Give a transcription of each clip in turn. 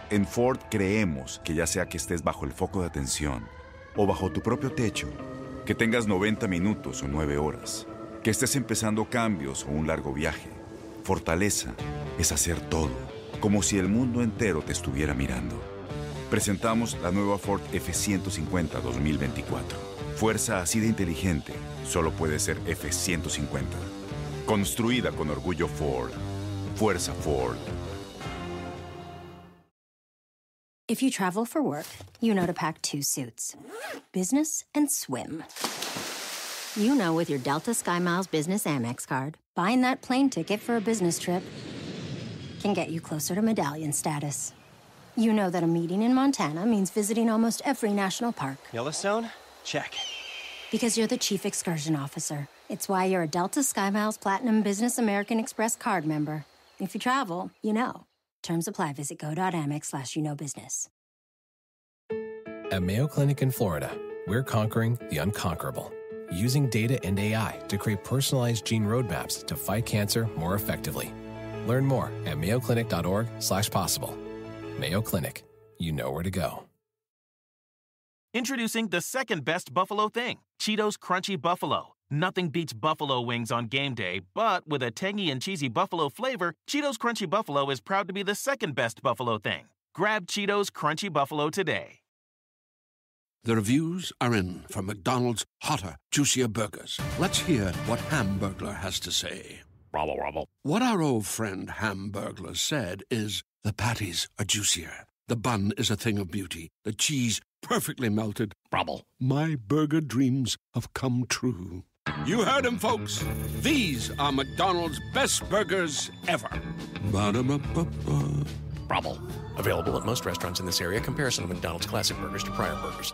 En Ford creemos que ya sea que estés bajo el foco de atención o bajo tu propio techo, que tengas 90 minutos o 9 horas, que estés empezando cambios o un largo viaje, fortaleza es hacer todo, como si el mundo entero te estuviera mirando. Presentamos la nueva Ford F-150 2024. Fuerza así de inteligente solo puede ser F-150. Construida con orgullo Ford. Fuerza Ford. If you travel for work, you know to pack 2 suits. Business and swim. You know with your Delta SkyMiles Business Amex card, buying that plane ticket for a business trip can get you closer to medallion status. You know that a meeting in Montana means visiting almost every national park. Yellowstone? Check. Because you're the Chief Excursion Officer. It's why you're a Delta SkyMiles Platinum Business American Express card member. If you travel, you know. Terms apply. Visit go.amex/you-know-business. At Mayo Clinic in Florida, we're conquering the unconquerable, using data and AI to create personalized gene roadmaps to fight cancer more effectively. Learn more at mayoclinic.org/possible. Mayo Clinic, you know where to go. Introducing the second best buffalo thing, Cheetos Crunchy Buffalo. Nothing beats buffalo wings on game day, but with a tangy and cheesy buffalo flavor, Cheetos Crunchy Buffalo is proud to be the second best buffalo thing. Grab Cheetos Crunchy Buffalo today. The reviews are in for McDonald's hotter, juicier burgers. Let's hear what Hamburglar has to say. Bravo, bravo. What our old friend Hamburglar said is, the patties are juicier. The bun is a thing of beauty. The cheese perfectly melted. Bravo. My burger dreams have come true. You heard him, folks. These are McDonald's best burgers ever. Ba-da-ba-ba-ba. Bravo. Available at most restaurants in this area. Comparison of McDonald's classic burgers to prior burgers.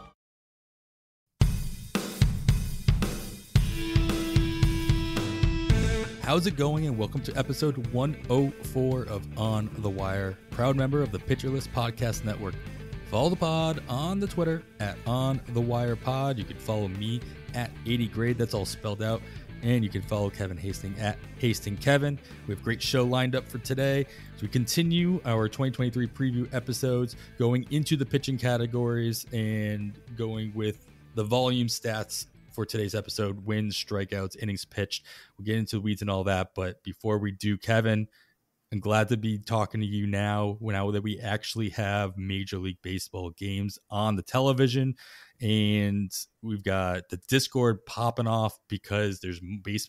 How's it going? And welcome to episode 104 of On the Wire, proud member of the Pitcher List Podcast Network. Follow the pod on the Twitter at On the Wire Pod. You can follow me at 80grade. That's all spelled out. And you can follow Kevin Hasting at Hasting Kevin. We have a great show lined up for today. So we continue our 2023 preview episodes, going into the pitching categories and going with the volume stats for today's episode: wins, strikeouts, innings pitched. We'll get into the weeds and all that. But before we do, Kevin, I'm glad to be talking to you now that we actually have Major League Baseball games on the television, and we've got the Discord popping off because there's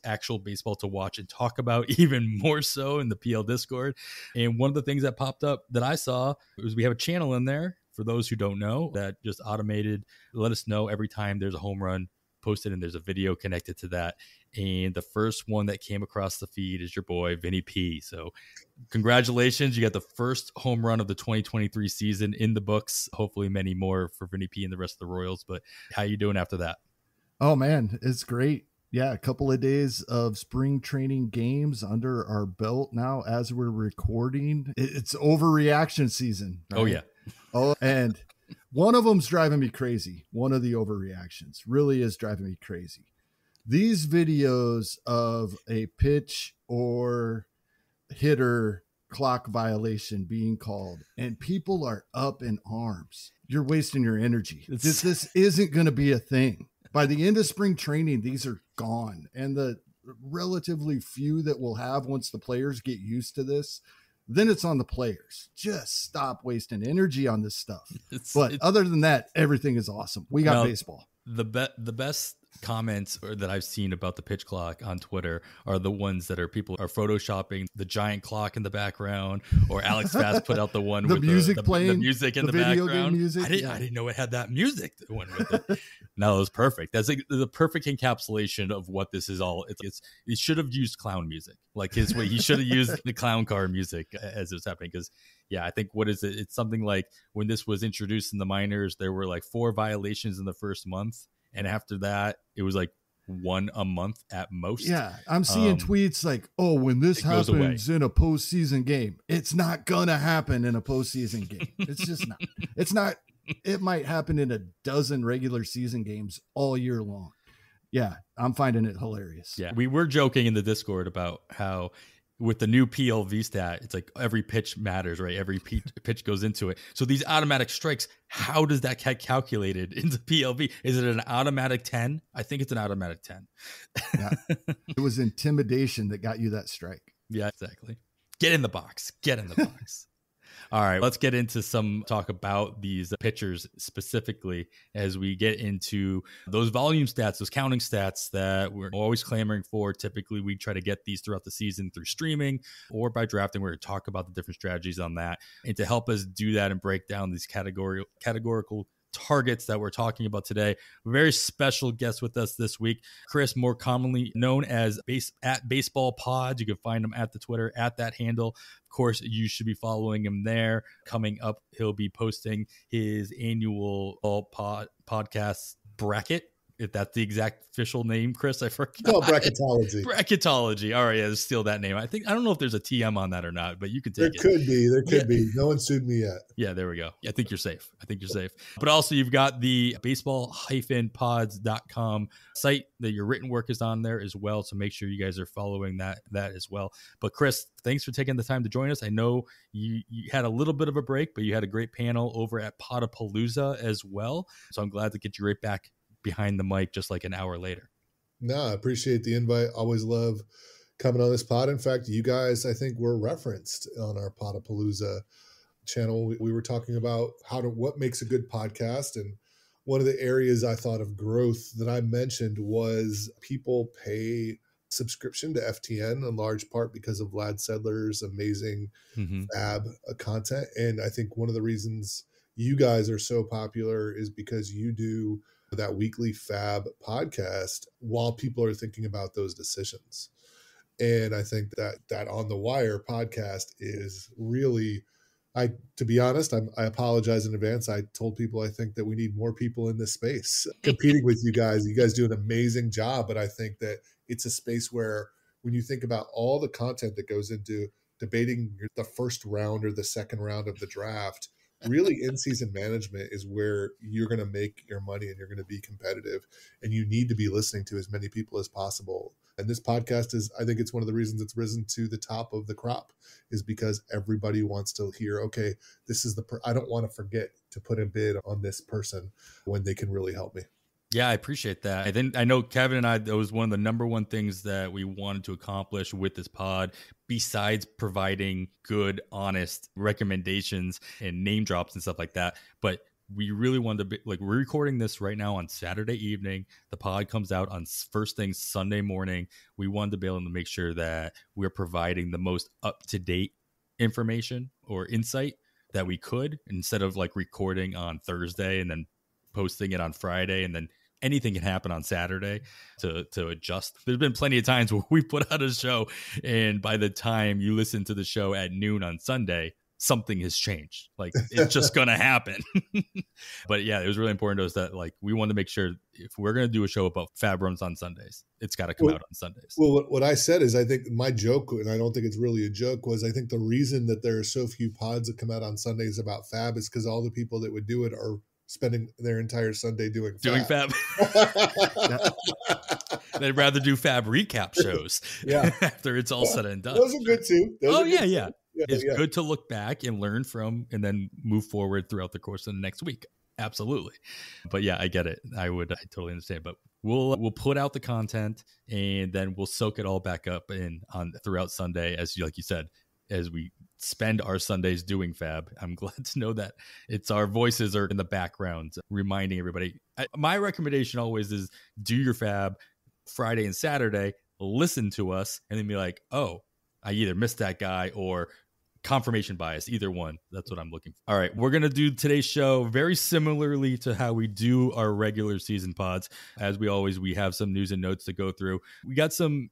actual baseball to watch and talk about, even more so in the PL Discord. And one of the things that popped up that I saw was we have a channel in there, for those who don't know, that just automated let us know every time there's a home run posted, and there's a video connected to that. And the first one that came across the feed is your boy Vinny P. So congratulations, you got the first home run of the 2023 season in the books. Hopefully many more for Vinny P and the rest of the Royals. But how you doing after that? Oh man, it's great. Yeah, a couple of days of spring training games under our belt now as we're recording. It's overreaction season, right? Oh yeah. Oh, and one of them's driving me crazy. One of the overreactions really is driving me crazy. These videos of a pitch or hitter clock violation being called, and people are up in arms. You're wasting your energy. This isn't going to be a thing. By the end of spring training, these are gone. And the relatively few that we'll have once the players get used to this, then it's on the players. Just stop wasting energy on this stuff. But other than that, everything is awesome. We got baseball. The best comments that I've seen about the pitch clock on Twitter are the ones that people are photoshopping the giant clock in the background, or Alex Fast put out the one with music playing, the music in the video background. Game music. I didn't know it had that music that went with it. No, it was perfect. That's like the perfect encapsulation of what this is all. It should have used clown music, like his way. He should have used the clown car music as it was happening. Because I think it's something like when this was introduced in the minors, there were like 4 violations in the first month. And after that, it was like 1 a month at most. Yeah, I'm seeing tweets like, oh, when this happens in a postseason game, it's not going to happen in a postseason game. It's just not. It's not. It might happen in a dozen regular season games all year long. Yeah, I'm finding it hilarious. Yeah, we were joking in the Discord about how with the new PLV stat, it's like every pitch matters, right? Every pitch goes into it. So these automatic strikes, how does that get calculated into PLV? Is it an automatic 10? I think it's an automatic 10. Yeah. It was intimidation that got you that strike. Yeah, exactly. Get in the box. Get in the box. All right, let's get into some talk about these pitchers specifically as we get into those volume stats, those counting stats that we're always clamoring for. Typically, we try to get these throughout the season through streaming or by drafting. We're going to talk about the different strategies on that. And to help us do that and break down these categorical targets that we're talking about today, a very special guest with us this week, Chris, more commonly known as at Baseball Pods. You can find him at the Twitter at that handle. Of course, you should be following him there. Coming up, he'll be posting his annual podcast bracket. If that's the exact official name, Chris, I forgot. Oh, bracketology. Bracketology. All right, yeah, steal that name. I don't know if there's a TM on that or not, but you could take it. There could be. No one sued me yet. Yeah, there we go. I think you're safe. But also, you've got the baseball-pods.com site that your written work is on there as well. So make sure you guys are following that as well. But Chris, thanks for taking the time to join us. I know you had a little bit of a break, but you had a great panel over at Podapalooza as well. So I'm glad to get you right back behind the mic just like an hour later. No, I appreciate the invite. Always love coming on this pod. In fact, you guys, I think, were referenced on our Podapalooza channel. We were talking about what makes a good podcast. And one of the areas I thought of growth that I mentioned was people pay subscription to FTN in large part because of Vlad Sedler's amazing FAAB content. And I think one of the reasons you guys are so popular is because you do that weekly FAAB podcast while people are thinking about those decisions. And I think that On the Wire podcast is really, to be honest, I apologize in advance. I told people I think that we need more people in this space competing with you guys. You guys do an amazing job, but I think that it's a space where when you think about all the content that goes into debating the first round or the second round of the draft, really in-season management is where you're going to make your money and you're going to be competitive, and you need to be listening to as many people as possible. And this podcast is, I think it's one of the reasons it's risen to the top of the crop, is because everybody wants to hear, okay, this is I don't want to forget to put a bid on this person when they can really help me. Yeah, I appreciate that. I know Kevin and I, that was one of the number one things that we wanted to accomplish with this pod, besides providing good, honest recommendations and name drops and stuff like that. But we really wanted to be like, we're recording this right now on Saturday evening. The pod comes out on first thing Sunday morning. We wanted to be able to make sure that we're providing the most up-to-date information or insight that we could, instead of like recording on Thursday and then posting it on Friday, and then anything can happen on Saturday to adjust. There's been plenty of times where we put out a show, and by the time you listen to the show at noon on Sunday, something has changed. Like, it's just going to happen. But yeah, it was really important to us that, like, we wanted to make sure if we're going to do a show about FAAB runs on Sundays, it's got to come out on Sundays. Well, what I said is, I think my joke, and I don't think it's really a joke, was I think the reason that there are so few pods that come out on Sundays about FAAB is because all the people that would do it are spending their entire Sunday doing FAAB. They'd rather do FAAB recap shows after it's all said and done. Those are good too. Yeah. It's good to look back and learn from, and then move forward throughout the course of the next week. Absolutely. But yeah, I get it. I totally understand. But we'll put out the content, and then we'll soak it all back up throughout Sunday, like you said, as we spend our Sundays doing FAAB. I'm glad to know that it's our voices are in the background reminding everybody. My recommendation always is do your FAAB Friday and Saturday, listen to us, and then be like, oh, I either missed that guy or confirmation bias, either one. That's what I'm looking for. All right, we're going to do today's show very similarly to how we do our regular season pods. As we have some news and notes to go through. I got some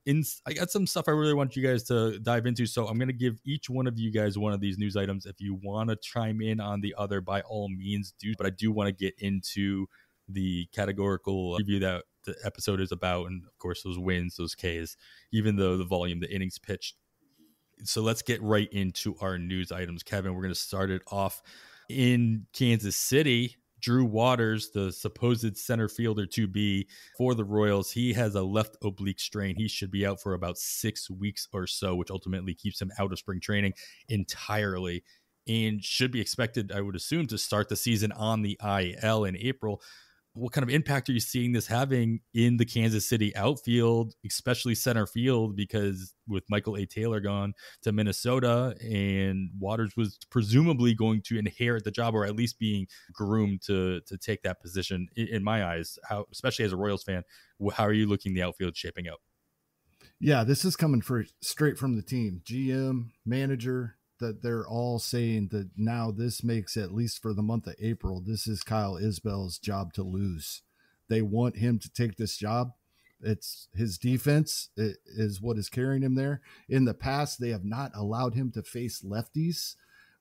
stuff I really want you guys to dive into. So I'm going to give each one of you guys one of these news items. If you want to chime in on the other, by all means do. But I do want to get into the categorical review that the episode is about. And of course, those wins, those Ks, even though the volume, the innings pitched. So let's get right into our news items. Kevin, we're going to start it off in Kansas City. Drew Waters, the supposed center fielder to be for the Royals, he has a left oblique strain. He should be out for about 6 weeks or so, which ultimately keeps him out of spring training entirely and should be expected, I would assume, to start the season on the IL in April. What kind of impact are you seeing this having in the Kansas City outfield, especially center field? Because with Michael A. Taylor gone to Minnesota and Waters was presumably going to inherit the job, or at least being groomed to take that position, in my eyes, how, especially as a Royals fan, how are you looking the outfield shaping out? Yeah, this is coming straight from the team, GM, manager, that they're all saying that now this makes, at least for the month of April, this is Kyle Isbell's job to lose. They want him to take this job. It's his defense is what is carrying him there. In the past, they have not allowed him to face lefties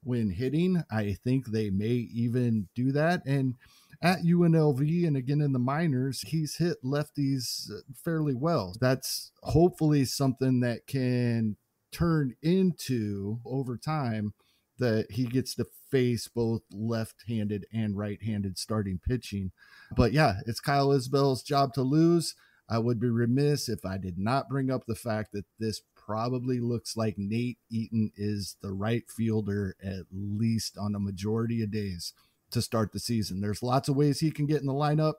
when hitting. I think they may even do that. And at UNLV and again in the minors, he's hit lefties fairly well. That's hopefully something that can turn into, over time, that he gets to face both left-handed and right-handed starting pitching. But yeah, it's Kyle Isbell's job to lose. I would be remiss if I did not bring up the fact that this probably looks like Nate Eaton is the right fielder, at least on a majority of days, to start the season. There's lots of ways he can get in the lineup.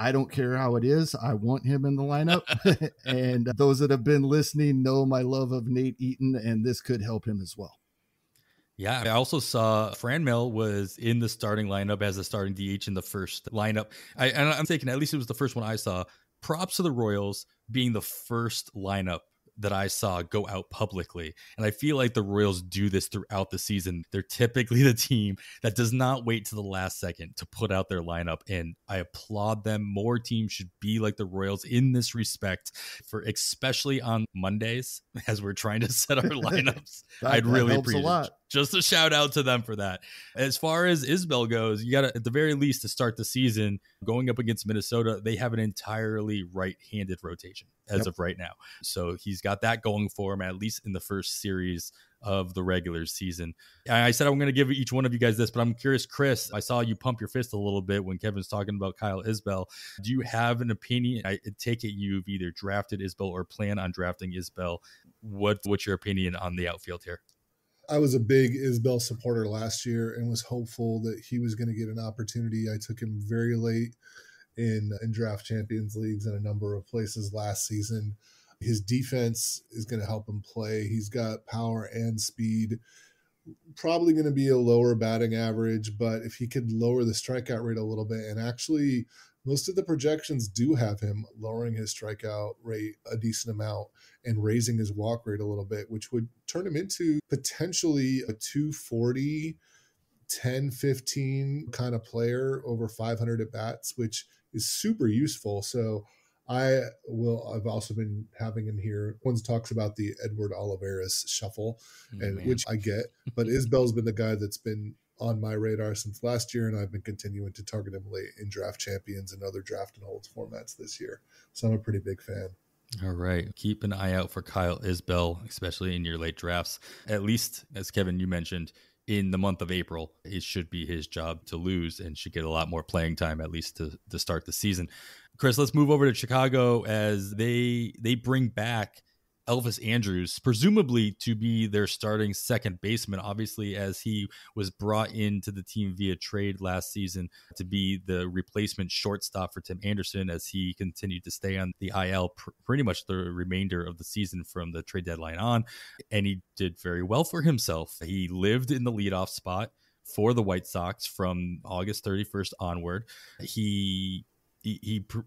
I don't care how it is. I want him in the lineup. And those that have been listening know my love of Nate Eaton, and this could help him as well. Yeah, I also saw Franmil was in the starting lineup as a starting DH in the first lineup. I'm thinking, at least it was the first one I saw. Props to the Royals being the first lineup that I saw go out publicly. And I feel like the Royals do this throughout the season. They're typically the team that does not wait to the last second to put out their lineup. And I applaud them. More teams should be like the Royals in this respect, for especially on Mondays as we're trying to set our lineups. I'd really appreciate it. Just a shout out to them for that. As far as Isbell goes, you got to, at the very least, to start the season going up against Minnesota, they have an entirely right-handed rotation as of right now. So he's got that going for him, at least in the first series of the regular season. I said I'm going to give each one of you guys this, but I'm curious, Chris, I saw you pump your fist a little bit when Kevin's talking about Kyle Isbell. Do you have an opinion? I take it you've either drafted Isbell or plan on drafting Isbell. What's your opinion on the outfield here? I was a big Isbell supporter last year and was hopeful that he was going to get an opportunity. I took him very late in draft champions leagues and a number of places last season. His defense is going to help him play. He's got power and speed, probably going to be a lower batting average, but if he could lower the strikeout rate a little bit, and actually most of the projections do have him lowering his strikeout rate a decent amount and raising his walk rate a little bit, which would turn him into potentially a 240, 10-15 kind of player over 500 at bats, which is super useful. So I've also been having him here. One talks about the Edward Olivares shuffle, which I get, but Isbell's been the guy that's been on my radar since last year, and I've been continuing to target him late in draft champions and other draft and holds formats this year. So I'm a pretty big fan. All right. Keep an eye out for Kyle Isbell, especially in your late drafts. At least, as Kevin, you mentioned, in the month of April, it should be his job to lose and should get a lot more playing time, at least to start the season. Chris, let's move over to Chicago as they bring back Elvis Andrus, presumably to be their starting second baseman, obviously, as he was brought into the team via trade last season to be the replacement shortstop for Tim Anderson as he continued to stay on the IL pretty much the remainder of the season from the trade deadline on. And he did very well for himself. He lived in the leadoff spot for the White Sox from August 31st onward. He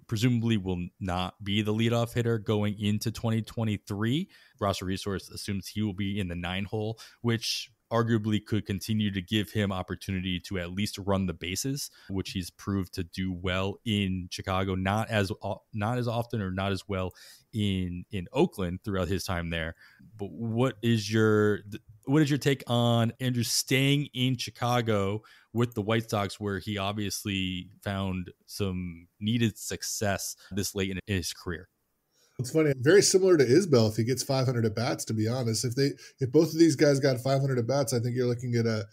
presumably will not be the leadoff hitter going into 2023. Roster Resource assumes he will be in the 9-hole, which arguably could continue to give him opportunity to at least run the bases, which he's proved to do well in Chicago, not as often or not as well in Oakland throughout his time there. But what is your take on Andrew staying in Chicago with the White Sox, where he obviously found some needed success this late in his career? It's funny, very similar to Isbell if he gets 500 at bats, to be honest. If both of these guys got 500 at bats, I think you're looking at a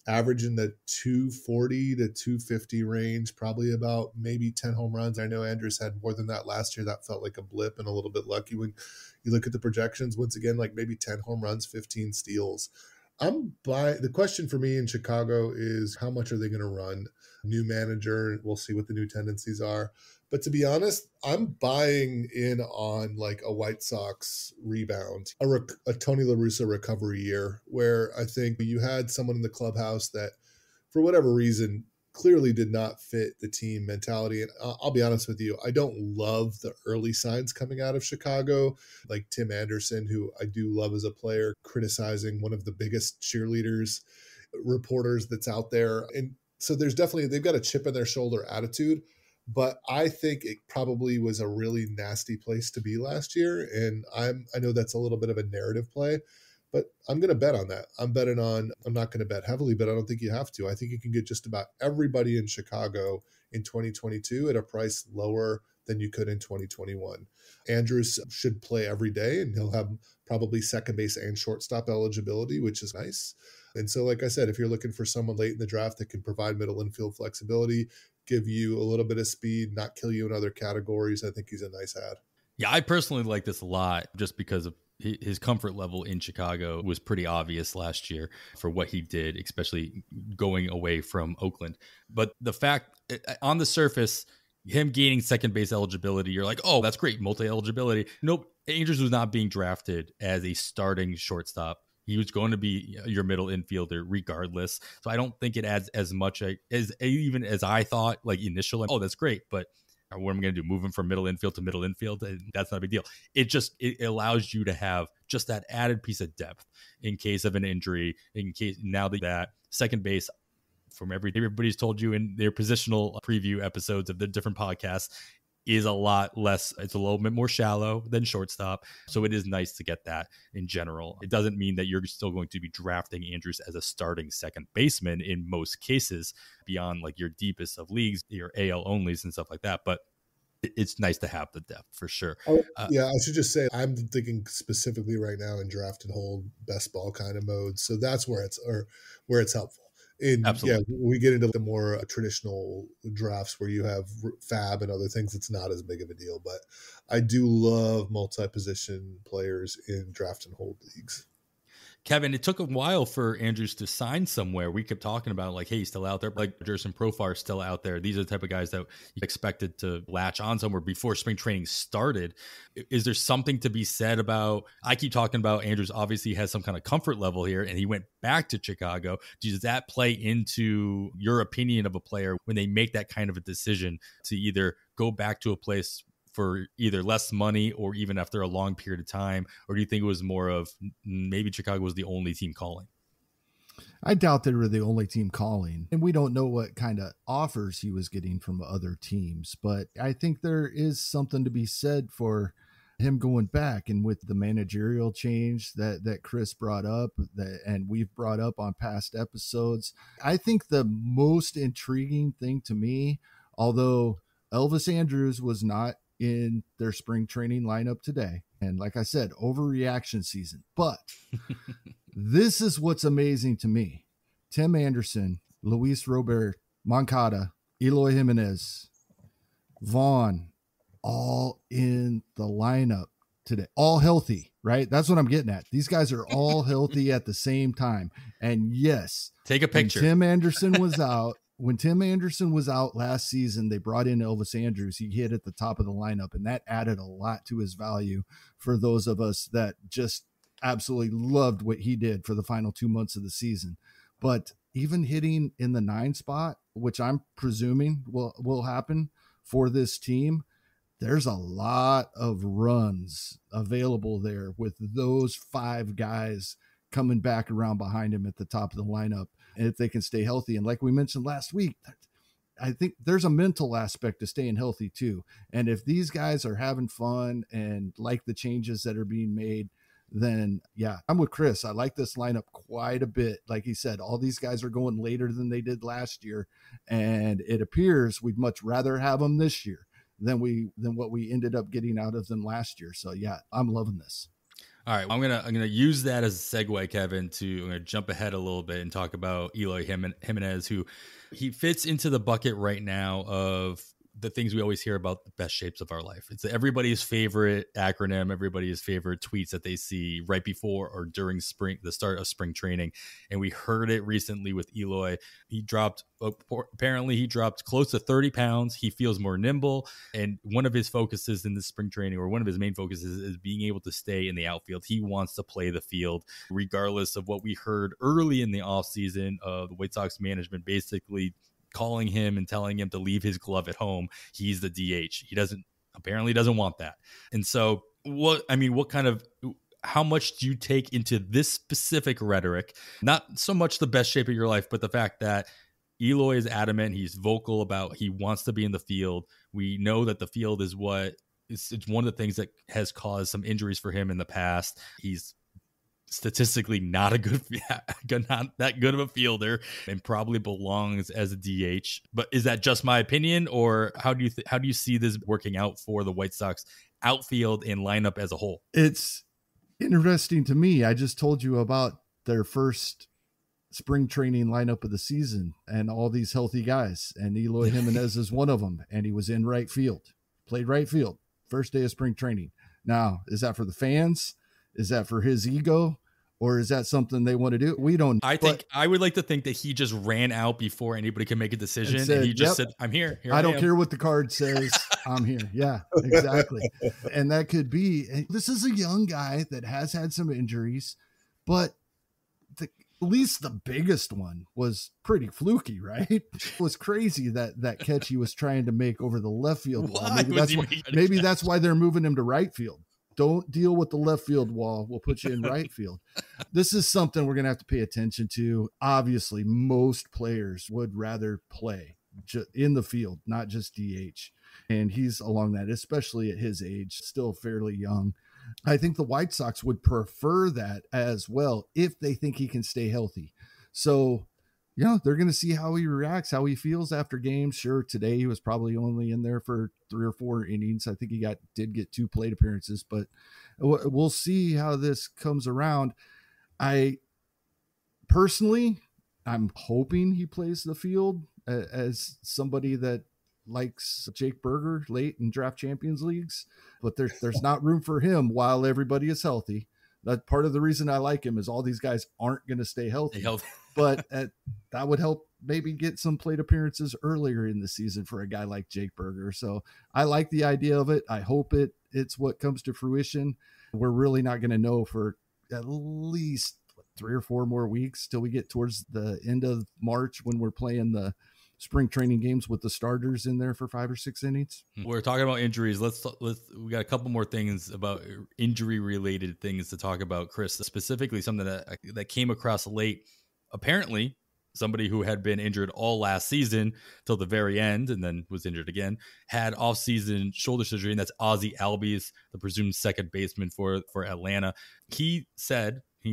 average in the 240 to 250 range, probably about maybe 10 home runs. I know Andrus had more than that last year. That felt like a blip and a little bit lucky when you look at the projections. Once again, like maybe 10 home runs, 15 steals. The question for me in Chicago is how much are they going to run? New manager, we'll see what the new tendencies are. But to be honest, I'm buying in on like a White Sox rebound, a Tony La Russa recovery year, where I think you had someone in the clubhouse that, for whatever reason, clearly did not fit the team mentality. And I'll be honest with you, I don't love the early signs coming out of Chicago, like Tim Anderson, who I do love as a player, criticizing one of the biggest cheerleaders, reporters that's out there. And so they've got a chip in their shoulder attitude. But I think it probably was a really nasty place to be last year. And I know that's a little bit of a narrative play, but I'm going to bet on that. I'm not going to bet heavily, but I don't think you have to. I think you can get just about everybody in Chicago in 2022 at a price lower than you could in 2021. Andrus should play every day, and he'll have probably second base and shortstop eligibility, which is nice. And so, like I said, if you're looking for someone late in the draft that can provide middle infield flexibility, give you a little bit of speed, not kill you in other categories, I think he's a nice add. Yeah, I personally like this a lot just because of his comfort level in Chicago was pretty obvious last year for what he did, especially going away from Oakland. But the fact on the surface, him gaining second base eligibility, you're like, oh, that's great, multi-eligibility. Nope, Andrus was not being drafted as a starting shortstop. He was going to be your middle infielder regardless. So I don't think it adds as much as even as I thought, like initially, oh, that's great. But what am I going to do? Move him from middle infield to middle infield? That's not a big deal. It allows you to have just that added piece of depth in case of an injury, in case now that second base, from everybody's told you in their positional preview episodes of the different podcasts, is a lot less, it's a little bit more shallow than shortstop. So it is nice to get that in general. It doesn't mean that you're still going to be drafting Andrus as a starting second baseman in most cases beyond like your deepest of leagues, your AL onlys and stuff like that. But it's nice to have the depth for sure. Yeah, I should just say I'm thinking specifically right now in draft and hold best ball kind of mode. So that's where it's helpful. Absolutely. Yeah, we get into the more traditional drafts where you have FAAB and other things. It's not as big of a deal, but I do love multi-position players in draft and hold leagues. Kevin, it took a while for Andrus to sign somewhere. We kept talking about like, hey, he's still out there. Like Jerson Profar is still out there. These are the type of guys that you expected to latch on somewhere before spring training started. Is there something to be said about, I keep talking about Andrus obviously has some kind of comfort level here and he went back to Chicago. Does that play into your opinion of a player when they make that kind of a decision to either go back to a place for either less money or even after a long period of time? Or do you think it was more of maybe Chicago was the only team calling? I doubt they were the only team calling, and we don't know what kind of offers he was getting from other teams, but I think there is something to be said for him going back. And with the managerial change that Chris brought up, and we've brought up on past episodes, I think the most intriguing thing to me, although Elvis Andrus was not in their spring training lineup today, and like I said, overreaction season, but this is what's amazing to me. Tim Anderson, Luis Robert, Moncada, Eloy Jimenez, Vaughn, all in the lineup today, all healthy, right? That's what I'm getting at. These guys are all healthy at the same time. And yes, take a picture. When Tim Anderson was out last season, they brought in Elvis Andrus. He hit at the top of the lineup, and that added a lot to his value for those of us that just absolutely loved what he did for the final 2 months of the season. But even hitting in the 9 spot, which I'm presuming will happen for this team, there's a lot of runs available there with those 5 guys coming back around behind him at the top of the lineup. And if they can stay healthy, and like we mentioned last week, I think there's a mental aspect to staying healthy too. And if these guys are having fun and like the changes that are being made, then yeah, I'm with Chris. I like this lineup quite a bit. Like he said, all these guys are going later than they did last year. And it appears we'd much rather have them this year than what we ended up getting out of them last year. So yeah, I'm loving this. All right, I'm gonna use that as a segue, Kevin. I'm gonna jump ahead a little bit and talk about Eloy Jimenez, who he fits into the bucket right now of the things we always hear about, the best shapes of our life. It's everybody's favorite acronym, everybody's favorite tweets that they see right before or during the start of spring training. And we heard it recently with Eloy. Apparently he dropped close to 30 pounds. He feels more nimble. And one of his focuses in the spring training, or one of his main focuses, is being able to stay in the outfield. He wants to play the field, regardless of what we heard early in the offseason of the White Sox management basically calling him and telling him to leave his glove at home. He's the DH. He apparently doesn't want that. And so how much do you take into this specific rhetoric? Not so much the best shape of your life, but the fact that Eloy is adamant. He's vocal about he wants to be in the field. We know that the field is it's one of the things that has caused some injuries for him in the past. He's statistically not not that good of a fielder and probably belongs as a DH. But is that just my opinion, or how do you see this working out for the White Sox outfield and lineup as a whole? It's interesting to me. I just told you about their first spring training lineup of the season and all these healthy guys, and Eloy Jimenez is one of them, and he was in right field, played right field first day of spring training. Now, is that for the fans? Is that for his ego? Or is that something they want to do? We don't. I would like to think that he just ran out before anybody could make a decision. And he just said, I'm here. I don't care what the card says. I'm here. Yeah, exactly. And that could be, this is a young guy that has had some injuries, but at least the biggest one was pretty fluky, right? It was crazy that catch he was trying to make over the left field wall. Maybe that's why they're moving him to right field. Don't deal with the left field wall. We'll put you in right field. This is something we're going to have to pay attention to. Obviously, most players would rather play in the field, not just DH. And he's along that, especially at his age, still fairly young. I think the White Sox would prefer that as well if they think he can stay healthy. So, they're going to see how he reacts, how he feels after games. Sure, today he was probably only in there for 3 or 4 innings. I think he did get 2 plate appearances, but we'll see how this comes around. I'm hoping he plays the field as somebody that likes Jake Berger late in draft champions leagues, but there's not room for him while everybody is healthy. That part of the reason I like him is all these guys aren't going to stay healthy. But that would help maybe get some plate appearances earlier in the season for a guy like Jake Berger. So I like the idea of it. I hope it's what comes to fruition. We're really not going to know for at least 3 or 4 more weeks till we get towards the end of March when we're playing the spring training games with the starters in there for 5 or 6 innings. We're talking about injuries. We got a couple more things about injury related things to talk about, Chris, specifically something that came across late. Apparently somebody who had been injured all last season till the very end and then was injured again had off-season shoulder surgery, and that's Ozzie Albies, the presumed second baseman for Atlanta. He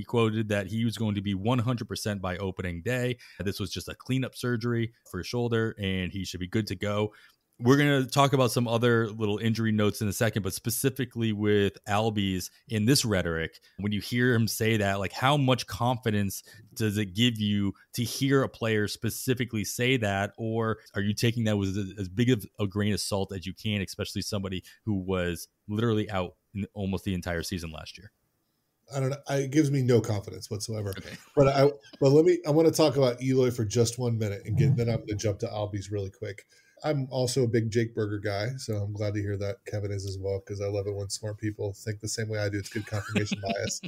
quoted that he was going to be 100% by opening day. This was just a cleanup surgery for his shoulder, and he should be good to go. We're going to talk about some other little injury notes in a second, but specifically with Albies in this rhetoric, when you hear him say that, like, how much confidence does it give you to hear a player specifically say that? Or are you taking that with as big of a grain of salt as you can, especially somebody who was literally out in almost the entire season last year? I don't know. It gives me no confidence whatsoever. Okay. But I want to talk about Eloy for just 1 minute and then I'm going to jump to Albies really quick. I'm also a big Jake Berger guy, so I'm glad to hear that Kevin is as well, because I love it when smart people think the same way I do. It's good confirmation bias.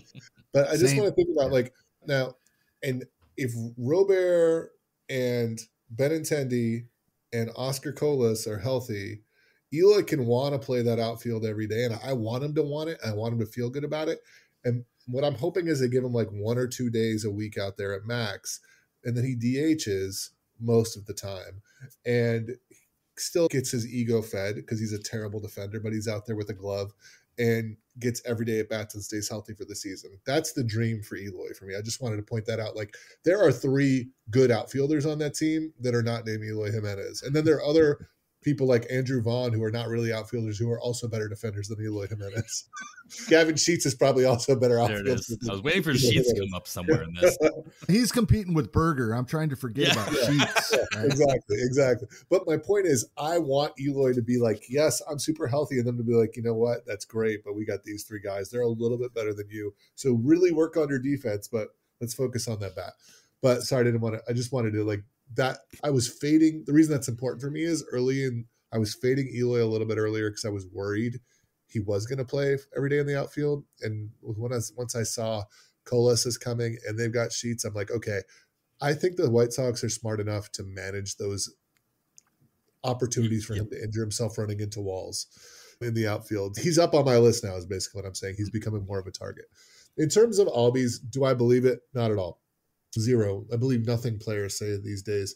But I just want to think about, like, now, and if Robert and Benintendi and Oscar Colas are healthy, Eloy can want to play that outfield every day, and I want him to want it. I want him to feel good about it. And what I'm hoping is they give him like 1 or 2 days a week out there at max, and then he DHs most of the time and still gets his ego fed because he's a terrible defender, but he's out there with a glove and gets every day at bats and stays healthy for the season. That's the dream for Eloy for me. I just wanted to point that out. Like, there are 3 good outfielders on that team that are not named Eloy Jimenez. And then there are other people like Andrew Vaughn, who are not really outfielders, who are also better defenders than Eloy Jimenez. Gavin Sheets is probably also a better There outfielder. it is. I was waiting for Sheets to come up somewhere in this. He's competing with Berger. I'm trying to forget about Sheets. Right? Exactly. But my point is, I want Eloy to be like, yes, I'm super healthy, and then to be like, you know what, that's great, but we got these three guys. They're a little bit better than you. So really work on your defense, but let's focus on that bat. But sorry, I just wanted to like that. I was fading. The reason that's important for me is I was fading Eloy a little bit earlier because I was worried he was going to play every day in the outfield. And once I saw Colas is coming and they've got Sheets, I'm like, okay, I think the White Sox are smart enough to manage those opportunities for him to injure himself running into walls in the outfield. He's up on my list now is basically what I'm saying. He's becoming more of a target. In terms of Albies, do I believe it? Not at all. Zero. I believe nothing players say these days.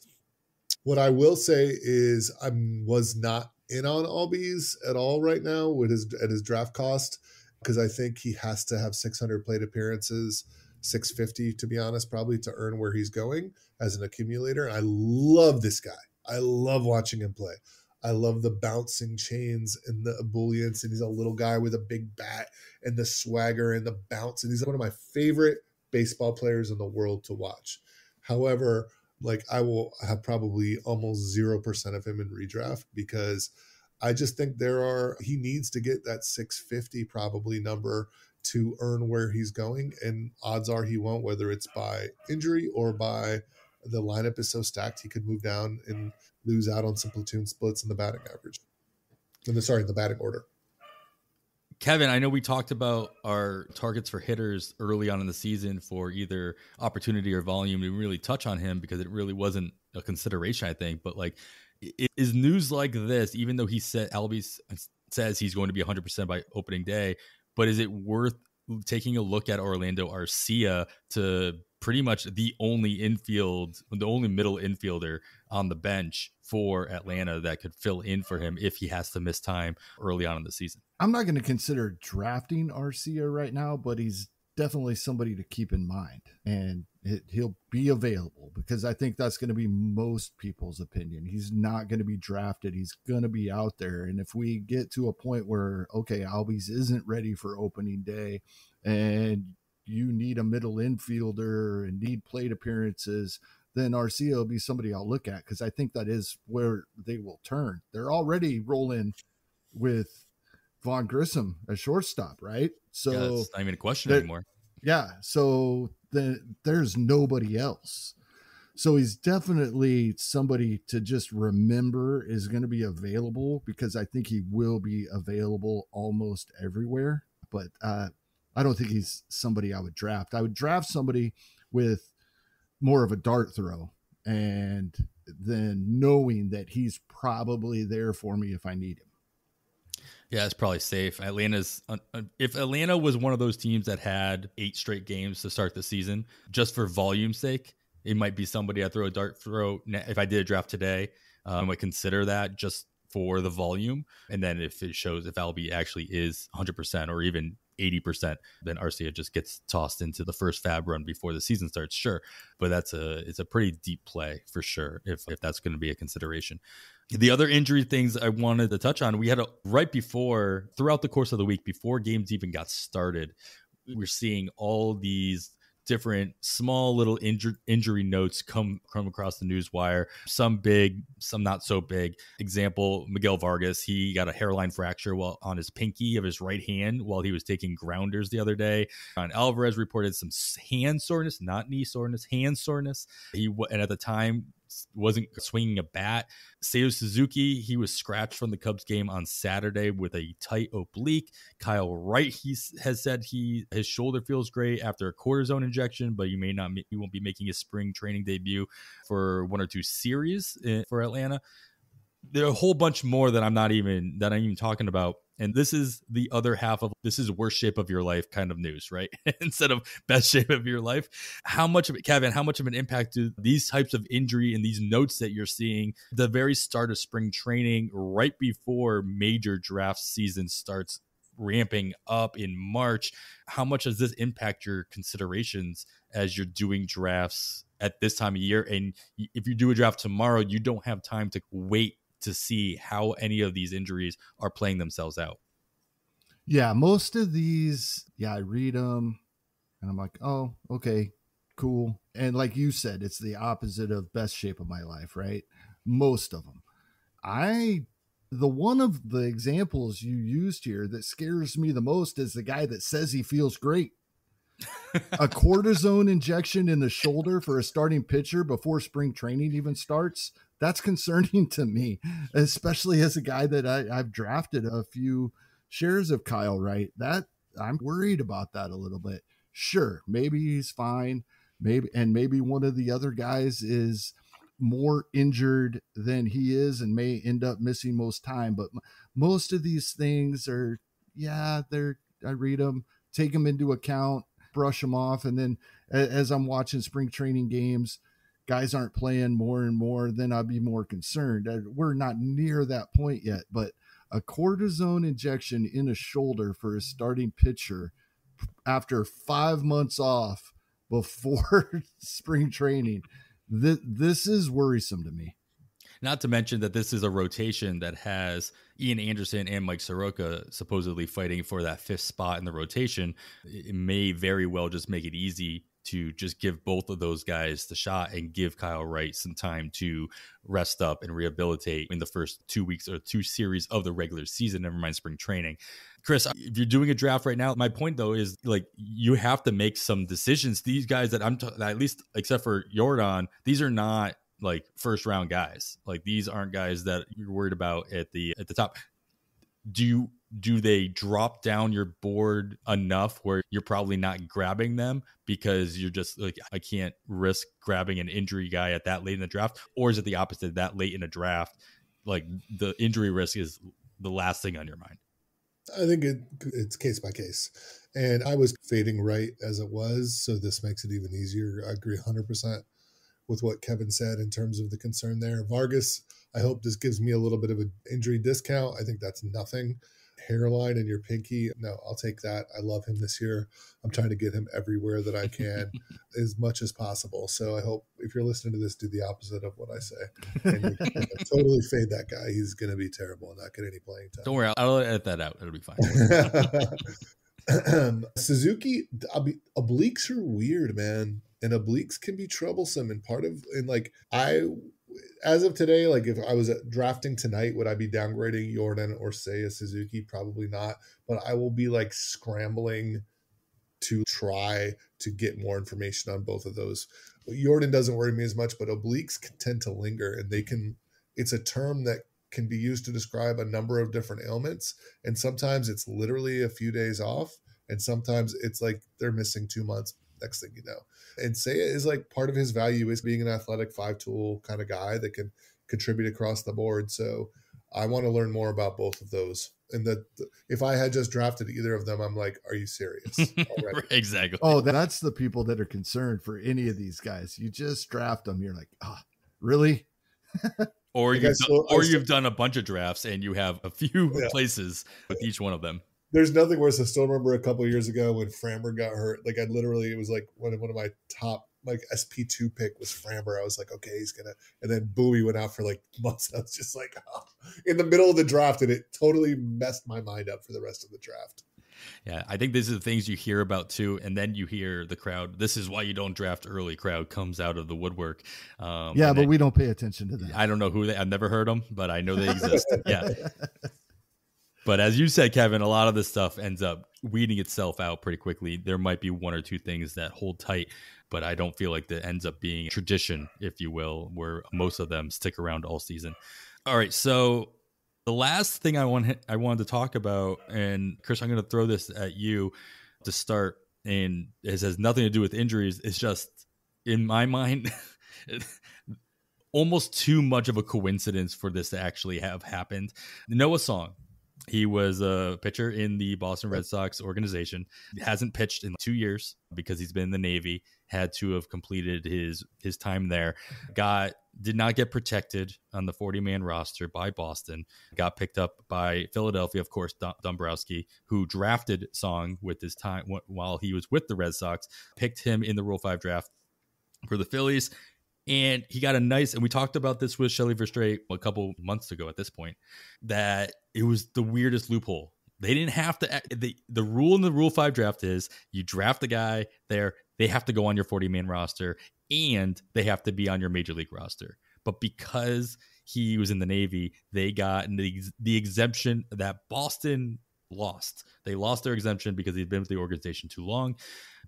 What I will say is I was not in on Albies at all right now at his draft cost, because I think he has to have 600 plate appearances, 650 to be honest, probably, to earn where he's going as an accumulator. And I love this guy. I love watching him play. I love the bouncing chains and the ebullience, and he's a little guy with a big bat and the swagger and the bounce. And he's one of my favorite baseball players in the world to watch. However, like I will have probably almost 0% of him in redraft because I just think he needs to get that 650 probably number to earn where he's going. And odds are he won't, whether it's by injury or by the lineup is so stacked, he could move down and lose out on some platoon splits in the batting average. In the batting order. Kevin, I know we talked about our targets for hitters early on in the season for either opportunity or volume. We didn't really touch on him because it really wasn't a consideration, I think. But like, is news like this, even though Albies says he's going to be 100% by opening day, but is it worth taking a look at Orlando Arcia to pretty much the only middle infielder on the bench for Atlanta that could fill in for him if he has to miss time early on in the season? I'm not going to consider drafting Arcia right now, but he's definitely somebody to keep in mind, and he'll be available because I think that's going to be most people's opinion. He's not going to be drafted. He's going to be out there. And if we get to a point where, okay, Albies isn't ready for opening day and you need a middle infielder and need plate appearances, then Arcia will be somebody I'll look at because I think that is where they will turn. They're already rolling with Vaughn Grissom as shortstop, right? So it's not even a question anymore. Yeah. So there's nobody else. So he's definitely somebody to just remember is going to be available because I think he will be available almost everywhere. But I don't think he's somebody I would draft. I would draft somebody with more of a dart throw and then knowing that he's probably there for me if I need him. Yeah, it's probably safe. If Atlanta was one of those teams that had 8 straight games to start the season, just for volume's sake, it might be somebody I throw a dart throw. If I did a draft today, I might consider that just for the volume. And then if it shows if Albie actually is 100% or even 80%, then Arcia just gets tossed into the first FAAB run before the season starts. Sure. But it's a pretty deep play for sure if that's going to be a consideration. The other injury things I wanted to touch on, we had throughout the course of the week, before games even got started, we're seeing all these different small little injury notes come across the news wire. Some big, some not so big. Example, Miguel Vargas, he got a hairline fracture on his pinky of his right hand while he was taking grounders the other day. Alvarez reported some hand soreness, not knee soreness, hand soreness. And at the time wasn't swinging a bat. Seiya Suzuki, he was scratched from the Cubs game on Saturday with a tight oblique. Kyle Wright, has said his shoulder feels great after a cortisone injection, but he won't be making his spring training debut for 1 or 2 series for Atlanta. There are a whole bunch more that I'm even talking about. And this is the other half of this is worst shape of your life kind of news, right? Instead of best shape of your life. Kevin, how much of an impact do these types of injury and these notes that you're seeing the very start of spring training right before major draft season starts ramping up in March? How much does this impact your considerations as you're doing drafts at this time of year? And if you do a draft tomorrow, you don't have time to wait to see how any of these injuries are playing themselves out. Yeah, most of these, I read them and I'm like, oh, okay, cool. And like you said, it's the opposite of best shape of my life, right? Most of them. The one of the examples you used here that scares me the most is the guy that says he feels great. A cortisone injection in the shoulder for a starting pitcher before spring training even starts. That's concerning to me, especially as a guy that I've drafted a few shares of Kyle Wright. That I'm worried about that a little bit. Sure, maybe he's fine. Maybe one of the other guys is more injured than he is and may end up missing most time. But most of these things are, I read them, take them into account, brush them off. And then as I'm watching spring training games, guys aren't playing more and more, then I'll be more concerned. We're not near that point yet, but a cortisone injection in a shoulder for a starting pitcher after 5 months off before spring training, this is worrisome to me. Not to mention that this is a rotation that has Ian Anderson and Mike Soroka supposedly fighting for that 5th spot in the rotation. It may very well just make it easy to just give both of those guys the shot and give Kyle Wright some time to rest up and rehabilitate in the first 2 weeks or 2 series of the regular season, never mind spring training. Chris, if you're doing a draft right now, my point though is like you have to make some decisions. These guys that at least except for Jordan, these are not like first round guys. Like these aren't guys that you're worried about at the top. Do they drop down your board enough where you're probably not grabbing them because you're just like, I can't risk grabbing an injury guy at that late in the draft? Or is it the opposite, that late in a draft, like the injury risk is the last thing on your mind? I think it's case by case. And I was fading Wright as it was, so this makes it even easier. I agree 100% with what Kevin said in terms of the concern there. Vargas, I hope this gives me a little bit of an injury discount. I think that's nothing. Hairline in your pinky, no, I'll take that. I love him this year. I'm trying to get him everywhere that I can as much as possible. So I hope if you're listening to this, do the opposite of what I say. And totally fade that guy. He's going to be terrible and not get any playing time. Don't worry, I'll edit that out. It'll be fine. Suzuki, obliques are weird, man. And obliques can be troublesome. And as of today, like if I was drafting tonight, would I be downgrading Jordan or say a Suzuki? Probably not. But I will be like scrambling to try to get more information on both of those. Jordan doesn't worry me as much, but obliques can tend to linger, and it's a term that can be used to describe a number of different ailments. And sometimes it's literally a few days off, and sometimes it's like they're missing 2 months. Next thing you know. And Seiya is like part of his value is being an athletic 5-tool kind of guy that can contribute across the board. So I want to learn more about both of those. And if I had just drafted either of them, I'm like, are you serious? Exactly. Oh, that's the people that are concerned for any of these guys. You just draft them. You're like, really? Or you've done a bunch of drafts and you have a few places with each one of them. There's nothing worse. I still remember a couple of years ago when Framber got hurt. Like it was like one of my top like SP2 pick was Framber. I was like, okay, he's gonna. And then Bowie went out for like months. I was just like, in the middle of the draft, and it totally messed my mind up for the rest of the draft. Yeah, I think these are the things you hear about too, and then you hear the crowd. This is why you don't draft early. Crowd comes out of the woodwork. But we don't pay attention to that. I don't know who I've never heard them, but I know they exist. Yeah. But as you said, Kevin, a lot of this stuff ends up weeding itself out pretty quickly. There might be 1 or 2 things that hold tight, but I don't feel like that ends up being a tradition, if you will, where most of them stick around all season. All right, so the last thing I wanted to talk about, and Chris, I'm going to throw this at you to start, and it has nothing to do with injuries. It's just, in my mind, almost too much of a coincidence for this to actually have happened. Noah Song. He was a pitcher in the Boston Red Sox organization. Hasn't pitched in 2 years because he's been in the Navy. Had to have completed his time there. Did not get protected on the 40-man roster by Boston. Got picked up by Philadelphia, of course, Dombrowski, who drafted Song with his time while he was with the Red Sox. Picked him in the Rule 5 draft for the Phillies. And he got a nice, and we talked about this with Shelley Verstraete a couple months ago at this point, that it was the weirdest loophole. They didn't have to, the rule in the Rule 5 draft is you draft the guy there, they have to go on your 40-man roster, and they have to be on your major league roster. But because he was in the Navy, they got the exemption that Boston lost. They lost their exemption because he'd been with the organization too long.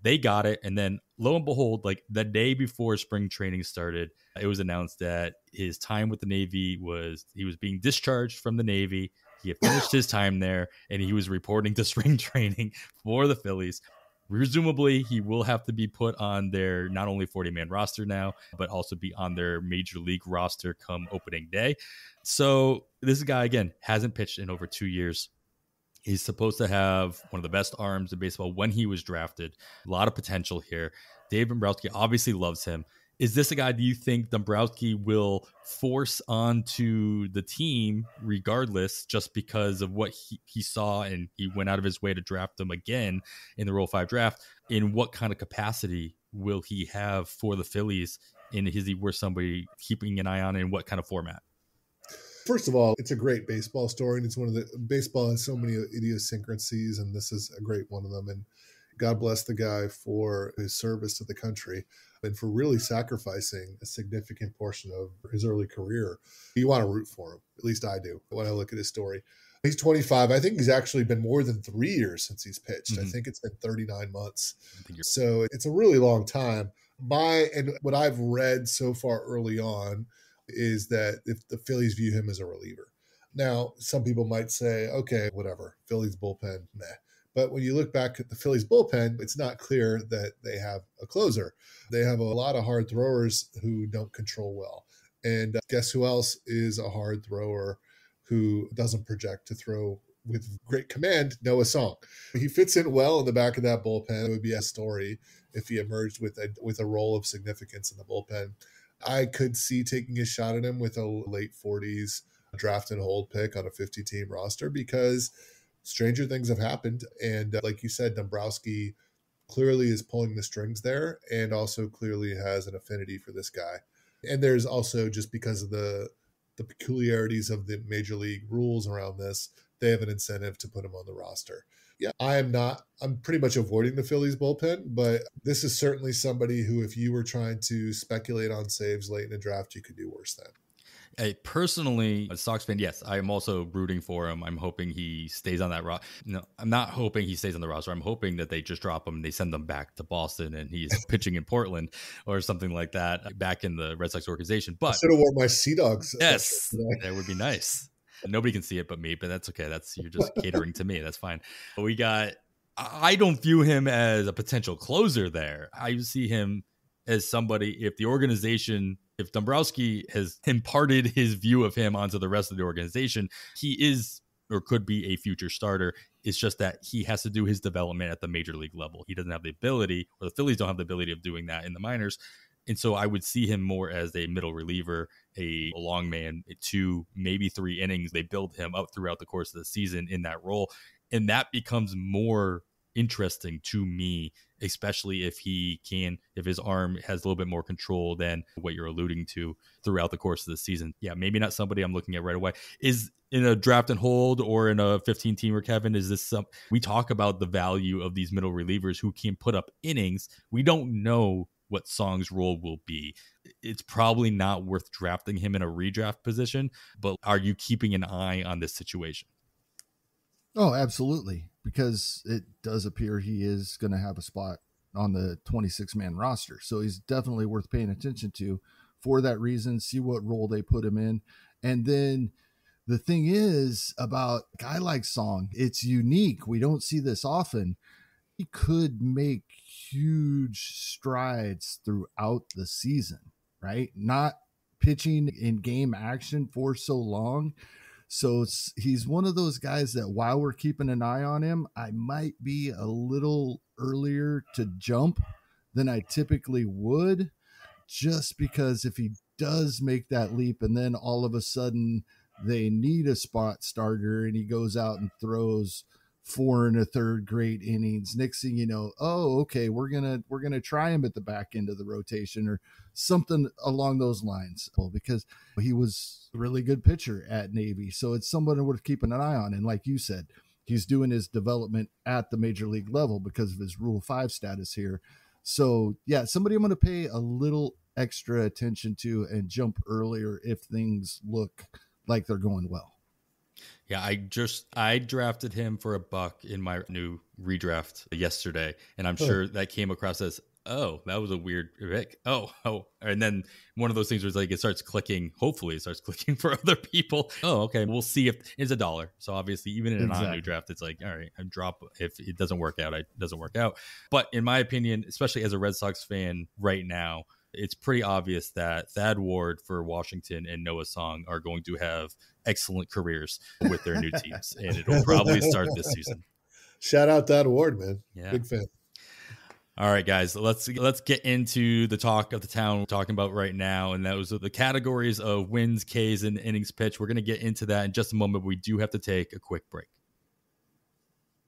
They got it, and then lo and behold, like the day before spring training started, it was announced that his time with the Navy he was being discharged from the Navy. He had finished his time there, and he was reporting to spring training for the Phillies. Presumably, he will have to be put on their not only 40-man roster now, but also be on their major league roster come opening day. So this guy, again, hasn't pitched in over 2 years. He's supposed to have one of the best arms in baseball when he was drafted. A lot of potential here. Dave Dombrowski obviously loves him. Is this a guy, do you think Dombrowski will force onto the team regardless, just because of what he saw, and he went out of his way to draft him again in the Rule 5 draft? In what kind of capacity will he have for the Phillies? And is he worth somebody keeping an eye on, in what kind of format? First of all, it's a great baseball story, and it's baseball has so many idiosyncrasies, and this is a great one of them. And God bless the guy for his service to the country and for really sacrificing a significant portion of his early career. You want to root for him. At least I do when I look at his story. He's 25. I think he's actually been more than 3 years since he's pitched. Mm-hmm. I think it's been 39 months. So it's a really long time. And what I've read so far early on is that if the Phillies view him as a reliever. Now, some people might say, okay, whatever, Phillies bullpen, meh. But when you look back at the Phillies bullpen, it's not clear that they have a closer. They have a lot of hard throwers who don't control well. And guess who else is a hard thrower who doesn't project to throw with great command? Noah Song. He fits in well in the back of that bullpen. It would be a story if he emerged with a role of significance in the bullpen. I could see taking a shot at him with a late 40s draft and hold pick on a 50-team roster, because stranger things have happened. And like you said, Dombrowski clearly is pulling the strings there, and also clearly has an affinity for this guy. And there's also, just because of the peculiarities of the major league rules around this, they have an incentive to put him on the roster. Yeah, I'm pretty much avoiding the Phillies bullpen, but this is certainly somebody who, if you were trying to speculate on saves late in the draft, you could do worse than. Hey, personally, a Sox fan, yes, I am also rooting for him. I'm hoping he stays on that roster. No, I'm not hoping he stays on the roster. I'm hoping that they just drop him and they send him back to Boston and he's pitching in Portland or something like that, back in the Red Sox organization. But I should have worn my Sea Dogs. Yes, that would be nice. Nobody can see it but me, but that's okay. You're just catering to me. That's fine. I don't view him as a potential closer there. I see him as somebody, if Dombrowski has imparted his view of him onto the rest of the organization, he is or could be a future starter. It's just that he has to do his development at the major league level. He doesn't have the ability, or the Phillies don't have the ability of doing that in the minors. And so I would see him more as a middle reliever, a long man, 2, maybe 3 innings. They build him up throughout the course of the season in that role. And that becomes more interesting to me, especially if his arm has a little bit more control than what you're alluding to throughout the course of the season. Yeah, maybe not somebody I'm looking at right away. Is in a draft and hold or in a 15-teamer, Kevin, is this we talk about the value of these middle relievers who can put up innings. We don't know what Song's role will be. It's probably not worth drafting him in a redraft position, but are you keeping an eye on this situation? Oh, absolutely. Because it does appear he is going to have a spot on the 26-man roster. So he's definitely worth paying attention to for that reason, see what role they put him in. And then the thing is about a guy like Song, it's unique. We don't see this often. He could make huge strides throughout the season, right? Not pitching in game action for so long. So he's one of those guys that while we're keeping an eye on him, I might be a little earlier to jump than I typically would, just because if he does make that leap and then all of a sudden they need a spot starter and he goes out and throws 4 1/3 great innings, next thing you know, oh, okay, we're gonna try him at the back end of the rotation or something along those lines, because he was a really good pitcher at Navy. So it's someone worth keeping an eye on. And like you said, he's doing his development at the major league level because of his Rule 5 status here. So yeah, somebody I'm going to pay a little extra attention to and jump earlier if things look like they're going well. Yeah, I drafted him for $1 in my new redraft yesterday, and I'm sure that came across as, oh, that was a weird pick. Oh, and then one of those things was like it starts clicking. Hopefully, it starts clicking for other people. Oh, okay, we'll see if it's $1. So obviously, even in a non-new draft, it's like, all right, I drop if it doesn't work out. It doesn't work out. But in my opinion, especially as a Red Sox fan right now, it's pretty obvious that Thad Ward for Washington and Noah Song are going to have excellent careers with their new teams, and it'll probably start this season. Shout out Thad Ward, man. Yeah. Big fan. All right, guys, let's get into the talk of the town we're talking about right now, and those are the categories of wins, Ks, and innings pitched. We're going to get into that in just a moment, but we do have to take a quick break.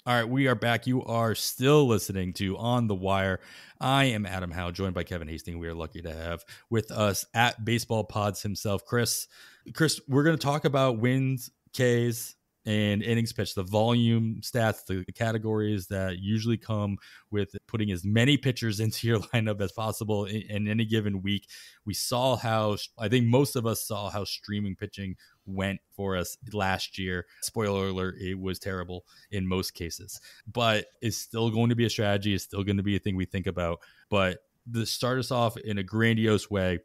All right, we are back. You are still listening to On the Wire. I am Adam Howe, joined by Kevin Hasting. We are lucky to have with us at Baseball Pods himself, Chris. Chris, we're going to talk about wins, Ks, and innings pitched, the volume stats, the categories that usually come with putting as many pitchers into your lineup as possible in any given week. We saw how, I think most of us saw how streaming pitching went for us last year. Spoiler alert, it was terrible in most cases, but it's still going to be a strategy. It's still going to be a thing we think about. But to start us off in a grandiose way,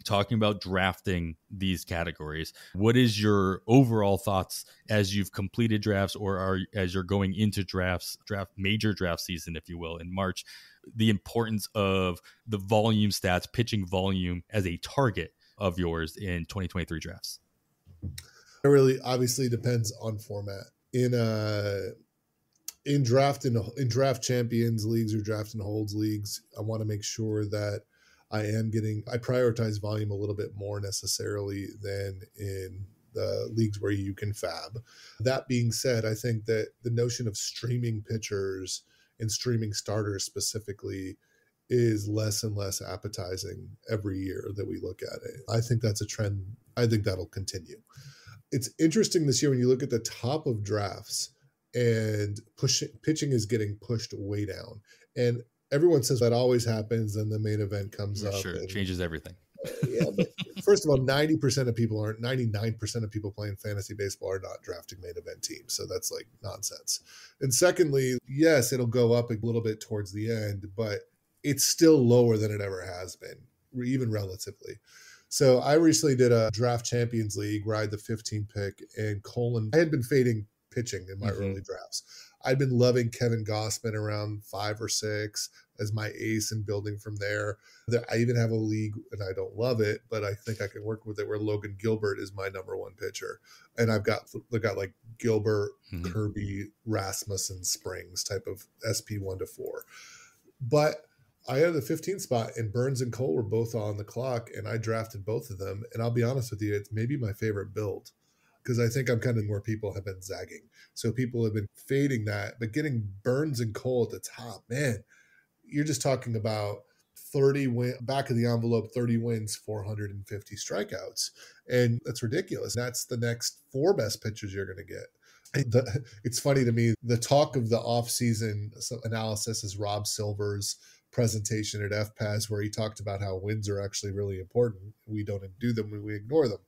talking about drafting these categories, what is your overall thoughts as you've completed drafts or as you're going into major draft season, if you will, in March, the importance of the volume stats, pitching volume as a target of yours in 2023 drafts? It really obviously depends on format. In draft champions leagues or draft and holds leagues, I want to make sure that I prioritize volume a little bit more necessarily than in the leagues where you can FAAB. That being said, I think that the notion of streaming pitchers and streaming starters specifically is less and less appetizing every year that we look at it. I think that's a trend. I think that'll continue. It's interesting this year when you look at the top of drafts and pitching is getting pushed way down. And everyone says that always happens, and the main event comes up. Sure, it changes everything. Yeah, but first of all, 99% of people playing fantasy baseball are not drafting main event teams. So that's like nonsense. And secondly, yes, it'll go up a little bit towards the end, but it's still lower than it ever has been, even relatively. So I recently did a draft champions league where I had the 15 pick, and I had been fading pitching in my early drafts. I'd been loving Kevin Gossman around 5 or 6 as my ace and building from there. I even have a league, and I don't love it, but I think I can work with it, where Logan Gilbert is my number 1 pitcher. And I've got like Gilbert, Kirby, Rasmussen, Springs type of SP 1 to 4. But I had the 15th spot, and Burns and Cole were both on the clock, and I drafted both of them. And I'll be honest with you, it's maybe my favorite build, because I think I'm kind of where people have been zagging. So people have been fading that, but getting Burns and Cole at the top, man, you're just talking about 30 back of the envelope, 30 wins, 450 strikeouts. And that's ridiculous. That's the next 4 best pitchers you're going to get. It's funny to me, the talk of the offseason analysis is Rob Silver's presentation at FPAS, where he talked about how wins are actually really important. We don't do them when we ignore them.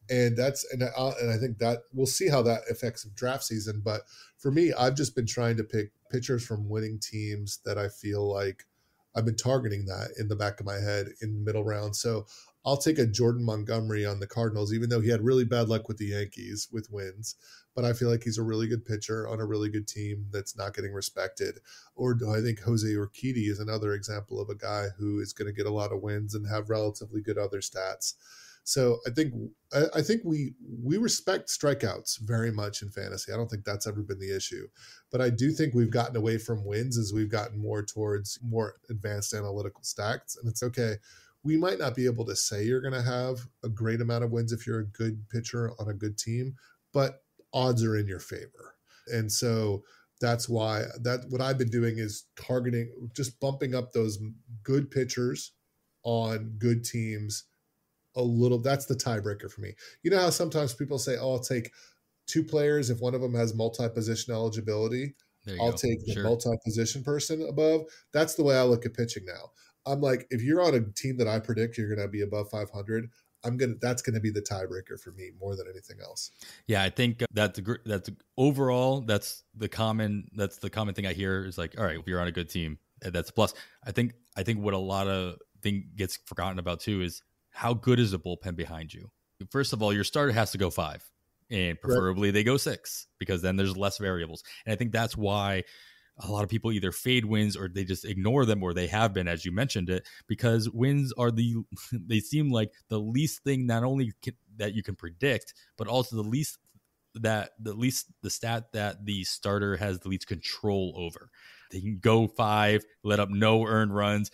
And I think that we'll see how that affects draft season. But for me, I've just been trying to pick pitchers from winning teams that I feel like I've been targeting that in the back of my head in the middle round. So I'll take a Jordan Montgomery on the Cardinals, even though he had really bad luck with the Yankees with wins. But I feel like he's a really good pitcher on a really good team that's not getting respected. Or I think Jose Urquidy is another example of a guy who is going to get a lot of wins and have relatively good other stats. So I think we respect strikeouts very much in fantasy. I don't think that's ever been the issue, but I do think we've gotten away from wins as we've gotten more towards more advanced analytical stats. And it's okay. We might not be able to say you're going to have a great amount of wins if you're a good pitcher on a good team, but odds are in your favor. And so that's why what I've been doing is targeting, just bumping up those good pitchers on good teams a little. That's the tiebreaker for me. You know how sometimes people say, oh, I'll take 2 players if one of them has multi-position eligibility. I'll take the multi-position person above. That's the way I look at pitching now. I'm like, if you're on a team that I predict you're going to be above 500, that's going to be the tiebreaker for me more than anything else. Yeah, I think that's overall that's the common thing I hear is like, all right, if you're on a good team, that's a plus. I think what a lot of thing gets forgotten about too is how good is the bullpen behind you. First of all, your starter has to go 5. And preferably they go 6 because then there's less variables. And I think that's why a lot of people either fade wins or they just ignore them, or they have been, as you mentioned it, because wins are they seem like the least thing not only that you can predict, but also the stat that the starter has the least control over. They can go 5, let up no earned runs,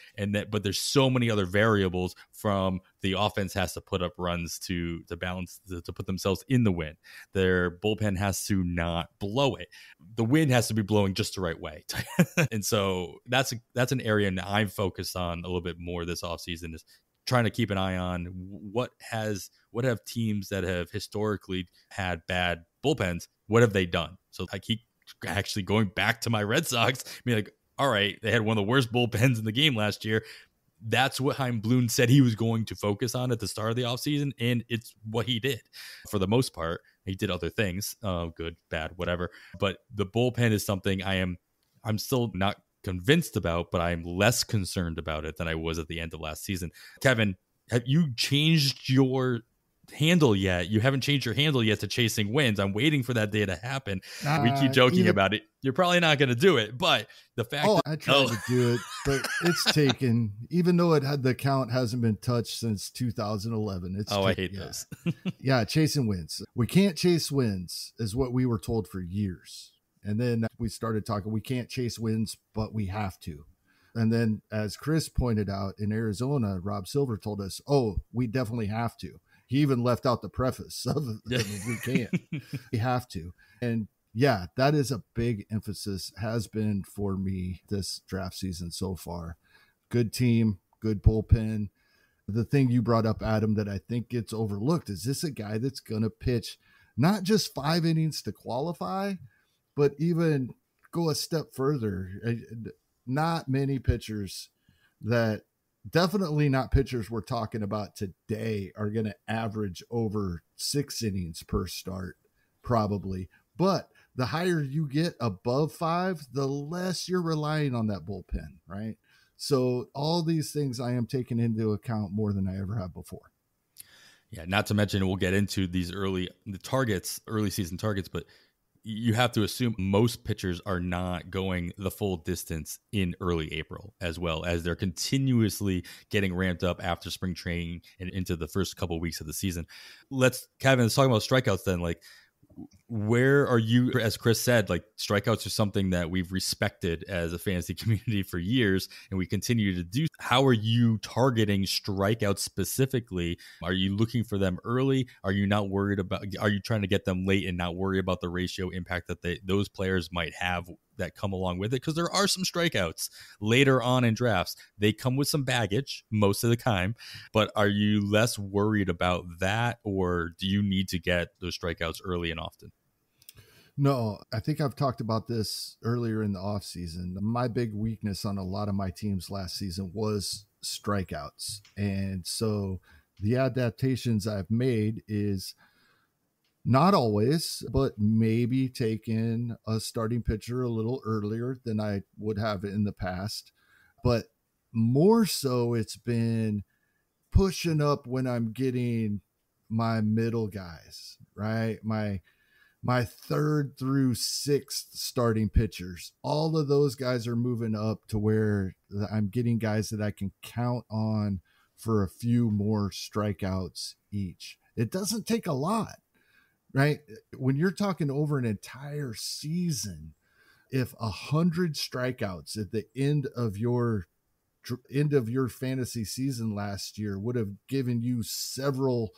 but there's so many other variables from the offense has to put up runs to balance to put themselves in the win. Their bullpen has to not blow it. The wind has to be blowing just the right way. And so that's an area that I'm focused on a little bit more this offseason, is trying to keep an eye on what have teams that have historically had bad bullpens, what have they done? So I keep actually going back to my Red Sox, being like, all right, they had one of the worst bullpens in the game last year. That's what Chaim Bloom said he was going to focus on at the start of the offseason, and it's what he did. For the most part, he did other things, good, bad, whatever. But the bullpen is something I'm still not convinced about, but I'm less concerned about it than I was at the end of last season. Kevin, have you changed your handle yet? You haven't changed your handle yet to chasing wins. I'm waiting for that day to happen. We keep joking about it. You're probably not going to do it, but the fact I tried to do it, but it's taken, even though the count hasn't been touched since 2011. I hate those. Yeah, chasing wins. We can't chase wins is what we were told for years. And then we started talking, we can't chase wins, but we have to. And then as Chris pointed out, in Arizona, Rob Silver told us, oh, we definitely have to. He even left out the preface of we can't. We have to. And yeah, that is a big emphasis, has been for me this draft season so far. Good team, good bullpen. The thing you brought up, Adam, that I think gets overlooked is this a guy that's going to pitch not just 5 innings to qualify, but even go a step further. Not many pitchers definitely not pitchers we're talking about today are going to average over 6 innings per start, probably. But the higher you get above 5, the less you're relying on that bullpen, right? So all these things I am taking into account more than I ever have before. Yeah, not to mention we'll get into these early season targets, but you have to assume most pitchers are not going the full distance in early April, as well as they're continuously getting ramped up after spring training and into the first couple of weeks of the season. Kevin, let's talk about strikeouts then. Like, where are you, as Chris said, like strikeouts are something that we've respected as a fantasy community for years, and we continue to do. How are you targeting strikeouts specifically? Are you looking for them early? Are you trying to get them late and not worry about the ratio impact that those players might have that come along with it? Because there are some strikeouts later on in drafts. They come with some baggage most of the time, but are you less worried about that, or do you need to get those strikeouts early and often? No, I think I've talked about this earlier in the offseason. My big weakness on a lot of my teams last season was strikeouts. And so the adaptations I've made is not always, but maybe taking a starting pitcher a little earlier than I would have in the past. But more so, it's been pushing up when I'm getting my middle guys, right? My 3rd through 6th starting pitchers. All of those guys are moving up to where I'm getting guys that I can count on for a few more strikeouts each. It doesn't take a lot, right? When you're talking over an entire season, if 100 strikeouts at the end of your fantasy season last year would have given you several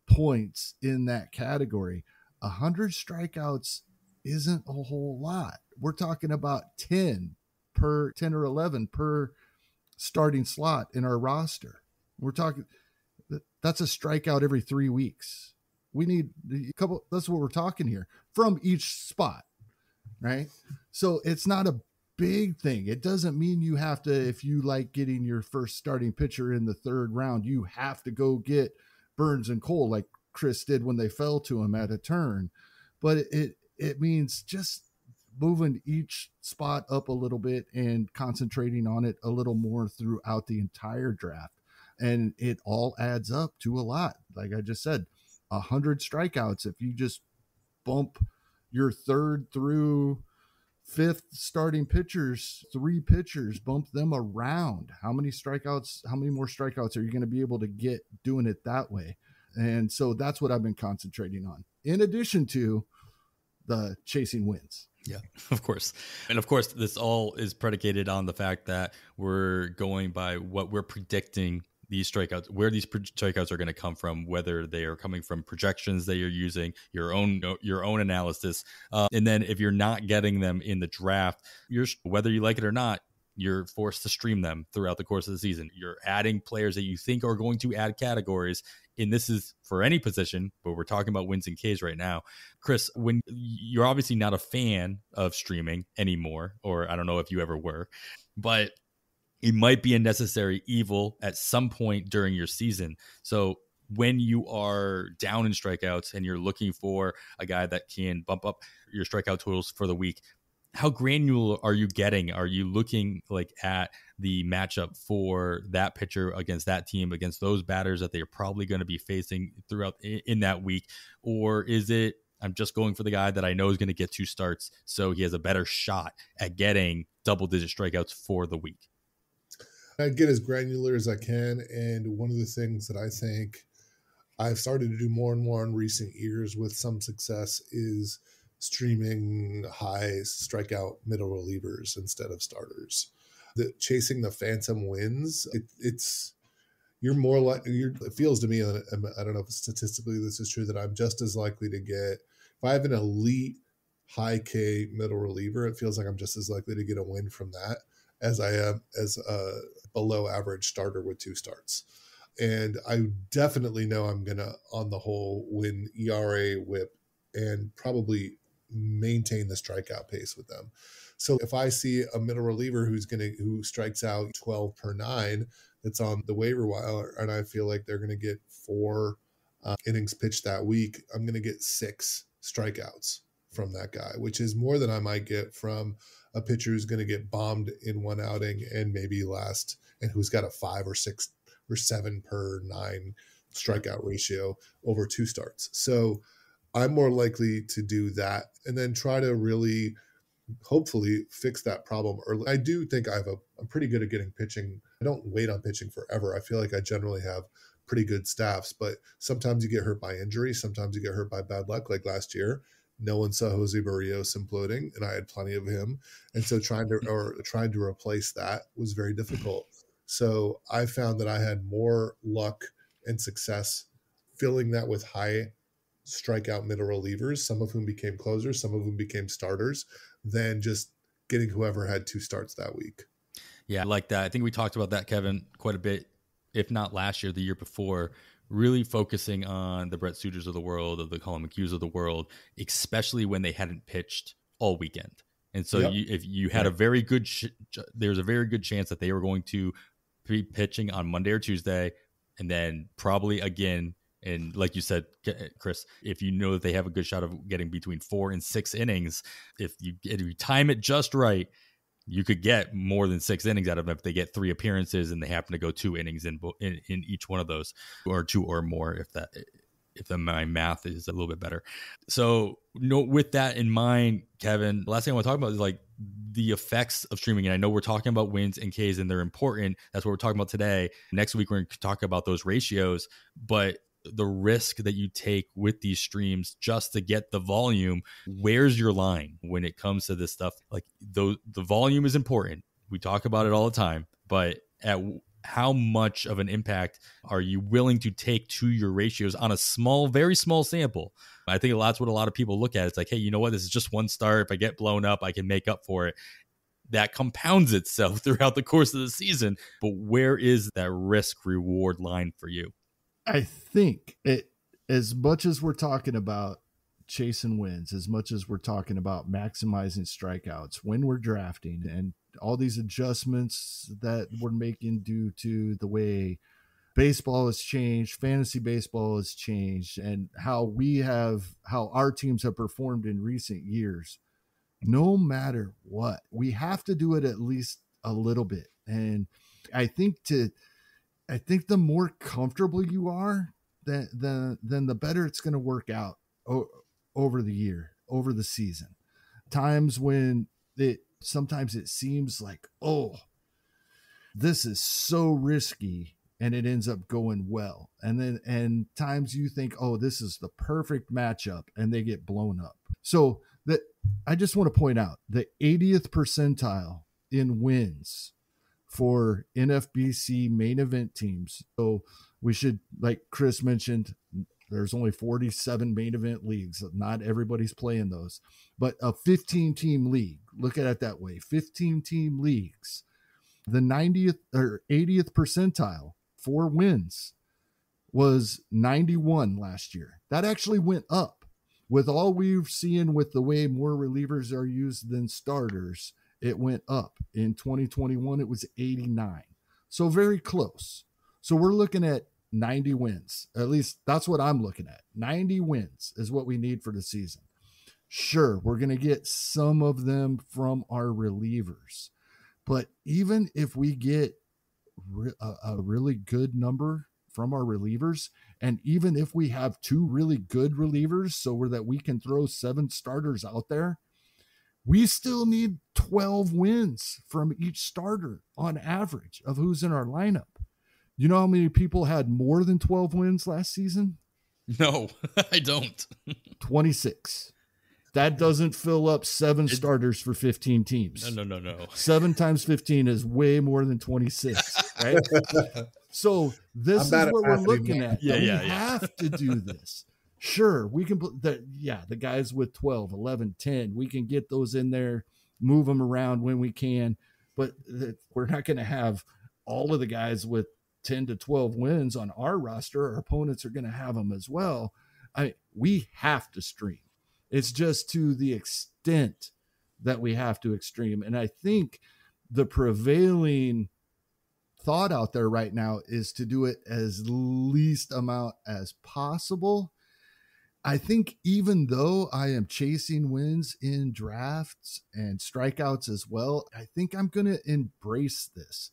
points in that category, 100 strikeouts isn't a whole lot. We're talking about 10 or 11 per starting slot in our roster. We're talking, that's a strikeout every 3 weeks. We need a couple. That's what we're talking here from each spot, right? So it's not a big thing. It doesn't mean you have to, if you like getting your first starting pitcher in the 3rd round, you have to go get Burns and Cole like Chris did when they fell to him at a turn. But it means just moving each spot up a little bit and concentrating on it a little more throughout the entire draft. And it all adds up to a lot. Like I just said, 100 strikeouts. If you just bump your 3rd through 5th starting pitchers, 3 pitchers, bump them around. How many more strikeouts are you going to be able to get doing it that way? And so that's what I've been concentrating on, in addition to the chasing wins. Yeah, of course. And of course, this all is predicated on the fact that we're going by what we're predicting these strikeouts, where these strikeouts are going to come from, whether they are coming from projections that you're using, your own analysis. And then if you're not getting them in the draft, whether you like it or not, you're forced to stream them throughout the course of the season. You're adding players that you think are going to add categories. And this is for any position, but we're talking about wins and Ks right now. Chris, when you're obviously not a fan of streaming anymore, or I don't know if you ever were, but it might be a necessary evil at some point during your season. So when you are down in strikeouts and you're looking for a guy that can bump up your strikeout totals for the week, how granular are you getting? Are you looking like at the matchup for that pitcher against that team, against those batters that they're probably going to be facing throughout in that week? Or is it, I'm just going for the guy that I know is going to get 2 starts, so he has a better shot at getting double-digit strikeouts for the week? I get as granular as I can. And one of the things that I think I've started to do more and more in recent years with some success is streaming high strikeout middle relievers instead of starters. Chasing the phantom wins, you're more like, it feels to me, I don't know if statistically this is true, that I'm just as likely to get, if I have an elite high K middle reliever, it feels like I'm just as likely to get a win from that as I am as a below average starter with 2 starts. And I definitely know I'm going to, on the whole, win ERA, whip, and probably maintain the strikeout pace with them. So if I see a middle reliever who strikes out 12 per 9, that's on the waiver wire, and I feel like they're going to get 4 innings pitched that week, I'm going to get 6 strikeouts from that guy, which is more than I might get from a pitcher who's going to get bombed in 1 outing and maybe last, and who's got a 5 or 6 or 7 per 9 strikeout ratio over 2 starts. So I'm more likely to do that and then try to really hopefully fix that problem early. I do think I'm pretty good at getting pitching. I don't wait on pitching forever. I feel like I generally have pretty good staffs, but sometimes you get hurt by injury. Sometimes you get hurt by bad luck. Like last year, no one saw Jose Barrios imploding, and I had plenty of him. And so trying to replace that was very difficult. So I found that I had more luck and success filling that with high strikeout middle relievers, some of whom became closers, some of whom became starters, than just getting whoever had 2 starts that week. Yeah, I like that. I think we talked about that, Kevin, quite a bit, if not last year, the year before, really focusing on the Brett Suters of the world, of the Colin McHughes of the world, especially when they hadn't pitched all weekend. And so if you had a very good, there's a very good chance that they were going to be pitching on Monday or Tuesday, and then probably again. And like you said, Chris, if you know that they have a good shot of getting between 4 and 6 innings, if you time it just right, you could get more than 6 innings out of them if they get 3 appearances and they happen to go 2 innings in each one of those, or 2 or more if my math is a little bit better. So with that in mind, Kevin, the last thing I want to talk about is like the effects of streaming. And I know we're talking about wins and Ks and they're important. That's what we're talking about today. Next week, we're going to talk about those ratios, but the risk that you take with these streams just to get the volume, where's your line when it comes to this stuff? Like the volume is important. We talk about it all the time, but at how much of an impact are you willing to take to your ratios on a small, very small sample? I think that's what a lot of people look at. It's like, hey, you know what? This is just 1 start. If I get blown up, I can make up for it. that compounds itself throughout the course of the season. But where is that risk reward line for you? I think as much as we're talking about chasing wins, as much as we're talking about maximizing strikeouts when we're drafting and all these adjustments that we're making due to the way baseball has changed, fantasy baseball has changed, and how our teams have performed in recent years, no matter what, we have to do it at least a little bit. And I think the more comfortable you are, then the better it's going to work out over the year, over the season. Times when sometimes it seems like, oh, this is so risky, and it ends up going well. And times you think, oh, this is the perfect matchup, and they get blown up. So that I just want to point out the 80th percentile in wins for NFBC main event teams. So we should, like Chris mentioned, there's only 47 main event leagues. Not everybody's playing those, but a 15-team league. Look at it that way. 15-team leagues. The 90th or 80th percentile for wins was 91 last year. That actually went up. With all we've seen with the way more relievers are used than starters, it went up. In 2021, it was 89. So very close. So we're looking at 90 wins. At least that's what I'm looking at. 90 wins is what we need for the season. Sure, we're going to get some of them from our relievers. But even if we get a really good number from our relievers, and even if we have 2 really good relievers so that we can throw 7 starters out there, we still need 12 wins from each starter on average of who's in our lineup. You know how many people had more than 12 wins last season? No, I don't. 26. That doesn't fill up 7 starters for 15 teams. No. 7 times 15 is way more than 26, right? So this is what we're looking at. We have to do this. Sure, we can put the guys with 12, 11, 10, we can get those in there, move them around when we can, but we're not going to have all of the guys with 10 to 12 wins on our roster. Our opponents are going to have them as well. We have to stream. It's just to the extent that we have to extreme. And I think the prevailing thought out there right now is to do it as least amount as possible. I think even though I am chasing wins in drafts and strikeouts as well, I think I'm going to embrace this.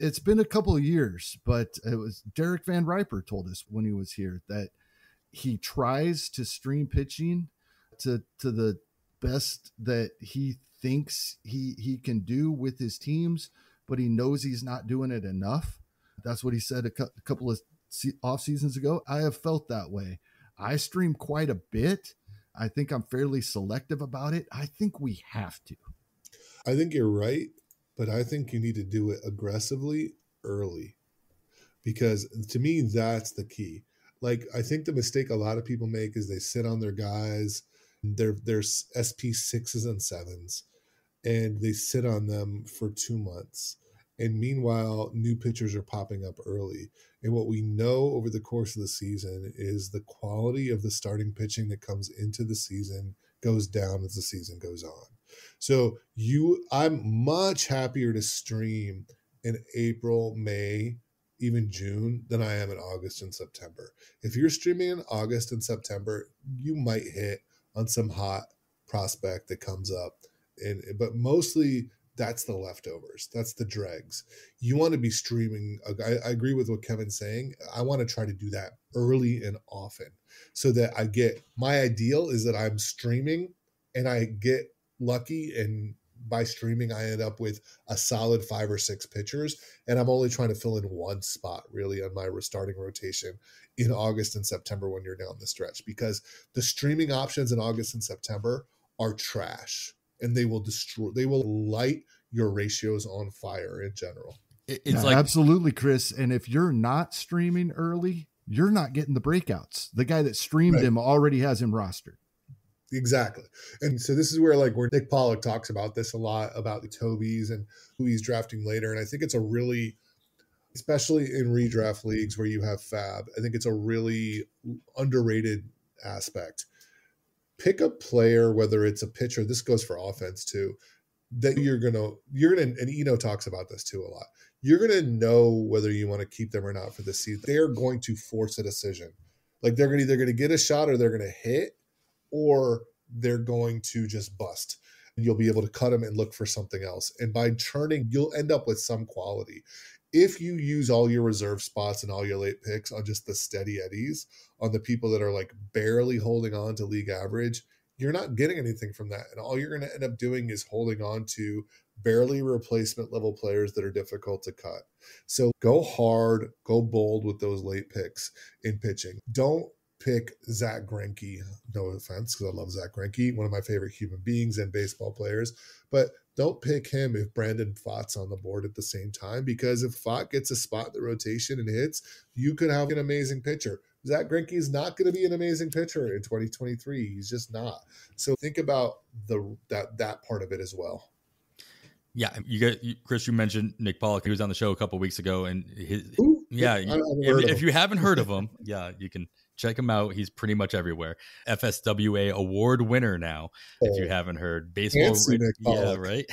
It's been a couple of years, but it was Derek Van Riper told us when he was here that he tries to stream pitching to the best that he thinks he can do with his teams, but he knows he's not doing it enough. That's what he said a couple of off seasons ago. I have felt that way. I stream quite a bit. I think I'm fairly selective about it. I think we have to. I think you're right, but I think you need to do it aggressively early, because to me, that's the key. Like, I think the mistake a lot of people make is they sit on their guys, their SP6s and 7s, and they sit on them for 2 months. And meanwhile, new pitchers are popping up early. And what we know over the course of the season is the quality of the starting pitching that comes into the season goes down as the season goes on. So I'm much happier to stream in April, May, even June than I am in August and September. If you're streaming in August and September, you might hit on some hot prospect that comes up. But mostly that's the leftovers. That's the dregs. You want to be streaming. I agree with what Kevin's saying. I want to try to do that early and often so that my ideal is that I'm streaming and I get lucky, and by streaming, I end up with a solid 5 or 6 pitchers, and I'm only trying to fill in one spot really on my starting rotation in August and September when you're down the stretch, because the streaming options in August and September are trash, and they will light your ratios on fire in general. It's absolutely, Chris. And if you're not streaming early, you're not getting the breakouts. The guy that streamed him already has him rostered. Exactly. And so this is where Nick Pollock talks about this a lot, about the Tobies and who he's drafting later. And I think it's a really, especially in redraft leagues where you have FAAB, I think it's a really underrated aspect. Pick a player, whether it's a pitcher, this goes for offense too, that you're gonna, and Eno talks about this too a lot. You're gonna know whether you want to keep them or not for this season. They're going to force a decision. Like they're either gonna get a shot or they're gonna hit, or they're going to just bust. And you'll be able to cut them and look for something else. And by churning, you'll end up with some quality. If you use all your reserve spots and all your late picks on just the steady eddies, on the people that are barely holding on to league average, you're not getting anything from that. And all you're going to end up doing is holding on to barely replacement level players that are difficult to cut. So go hard, go bold with those late picks in pitching. Don't pick Zach Greinke, no offense, because I love Zach Greinke, one of my favorite human beings and baseball players, but don't pick him if Brandon Pfaadt's on the board at the same time, because if Pfaadt gets a spot in the rotation and hits, you could have an amazing pitcher. Zach Greinke is not going to be an amazing pitcher in 2023. He's just not. So think about that part of it as well. Yeah, Chris, you mentioned Nick Pollock. He was on the show a couple of weeks ago, and if you haven't heard of him, you can check him out. He's pretty much everywhere. FSWA award winner now. If you haven't heard, baseball, right?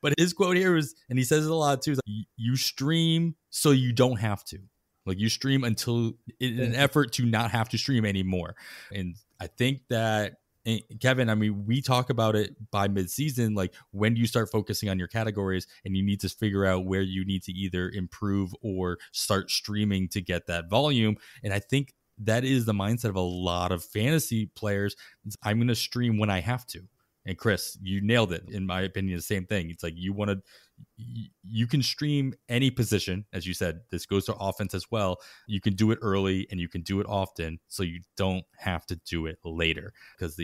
But his quote here is, and he says it a lot too: "You stream so you don't have to. You stream until in an effort to not have to stream anymore." And I think that. And Kevin, I mean, we talk about it by mid-season, when do you start focusing on your categories, and you need to figure out where you need to either improve or start streaming to get that volume. And I think that is the mindset of a lot of fantasy players. I'm going to stream when I have to. And Chris, you nailed it. In my opinion, the same thing. It's you can stream any position. As you said, this goes to offense as well. You can do it early and you can do it often, so you don't have to do it later, because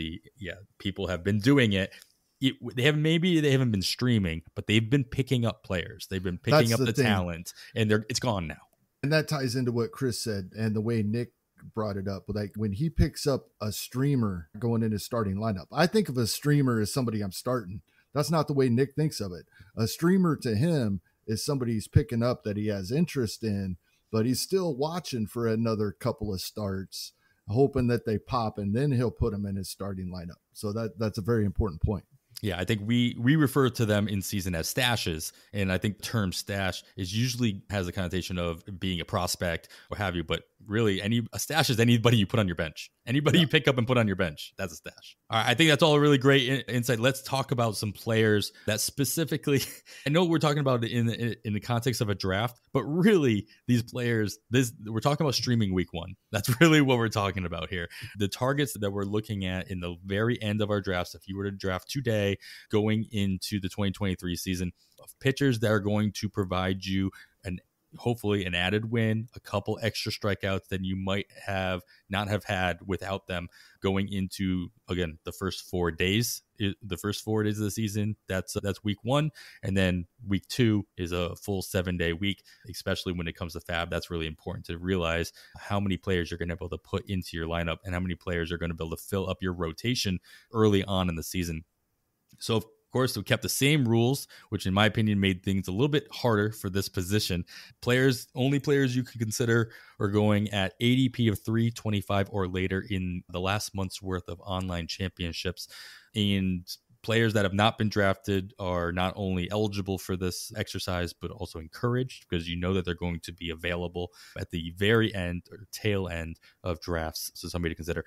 people have been doing it. They haven't been streaming, but they've been picking up players. They've been picking up the talent, and it's gone now. And that ties into what Chris said and the way Nick brought it up. When he picks up a streamer going in his starting lineup, I think of a streamer as somebody I'm starting. That's not the way Nick thinks of it. A streamer to him is somebody he's picking up that he has interest in, but he's still watching for another couple of starts, hoping that they pop, and then he'll put them in his starting lineup. So that's a very important point. Yeah, I think we refer to them in season as stashes, and I think the term stash usually has a connotation of being a prospect or have you, but really a stash is anybody you put on your bench. Anybody you pick up and put on your bench, that's a stash. All right, I think that's all a really great insight. Let's talk about some players that specifically, I know we're talking about it in the context of a draft, but really these players, we're talking about streaming week 1. That's really what we're talking about here. The targets that we're looking at in the very end of our drafts, if you were to draft today going into the 2023 season, of pitchers that are going to provide you hopefully an added win, a couple extra strikeouts than you might not have had without them going into, again, the first 4 days. The first 4 days of the season, that's week 1. And then week 2 is a full 7-day week, especially when it comes to FAAB. That's really important to realize how many players you're going to be able to put into your lineup and how many players are going to be able to fill up your rotation early on in the season. So, of course, we kept the same rules, which in my opinion made things a little bit harder for this position. Only players you can consider are going at ADP of 325 or later in the last month's worth of online championships. And players that have not been drafted are not only eligible for this exercise, but also encouraged, because you know that they're going to be available at the very end or tail end of drafts. So somebody to consider.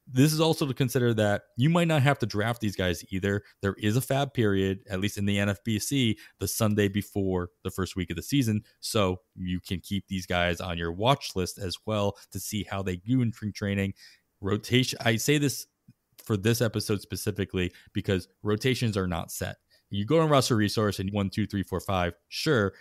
This is also to consider that you might not have to draft these guys either. There is a FAAB period, at least in the NFBC, the Sunday before the first week of the season. So you can keep these guys on your watch list as well to see how they do in spring training. Rotation. I say this for this episode specifically because rotations are not set. You go on roster resource and 1, 2, 3, 4, 5. Sure,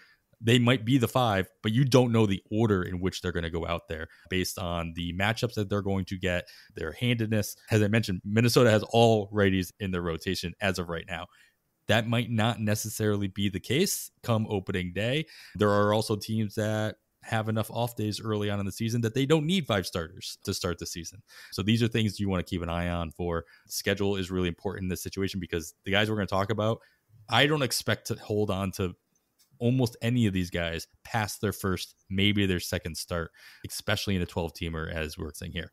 they might be the 5, but you don't know the order in which they're going to go out there based on the matchups that they're going to get, their handedness. As I mentioned, Minnesota has all righties in their rotation as of right now. That might not necessarily be the case come opening day. There are also teams that have enough off days early on in the season that they don't need 5 starters to start the season. So these are things you want to keep an eye on for. Schedule is really important in this situation because the guys we're going to talk about, I don't expect to hold on to almost any of these guys past their first, maybe their second start, especially in a 12-teamer as we're saying here.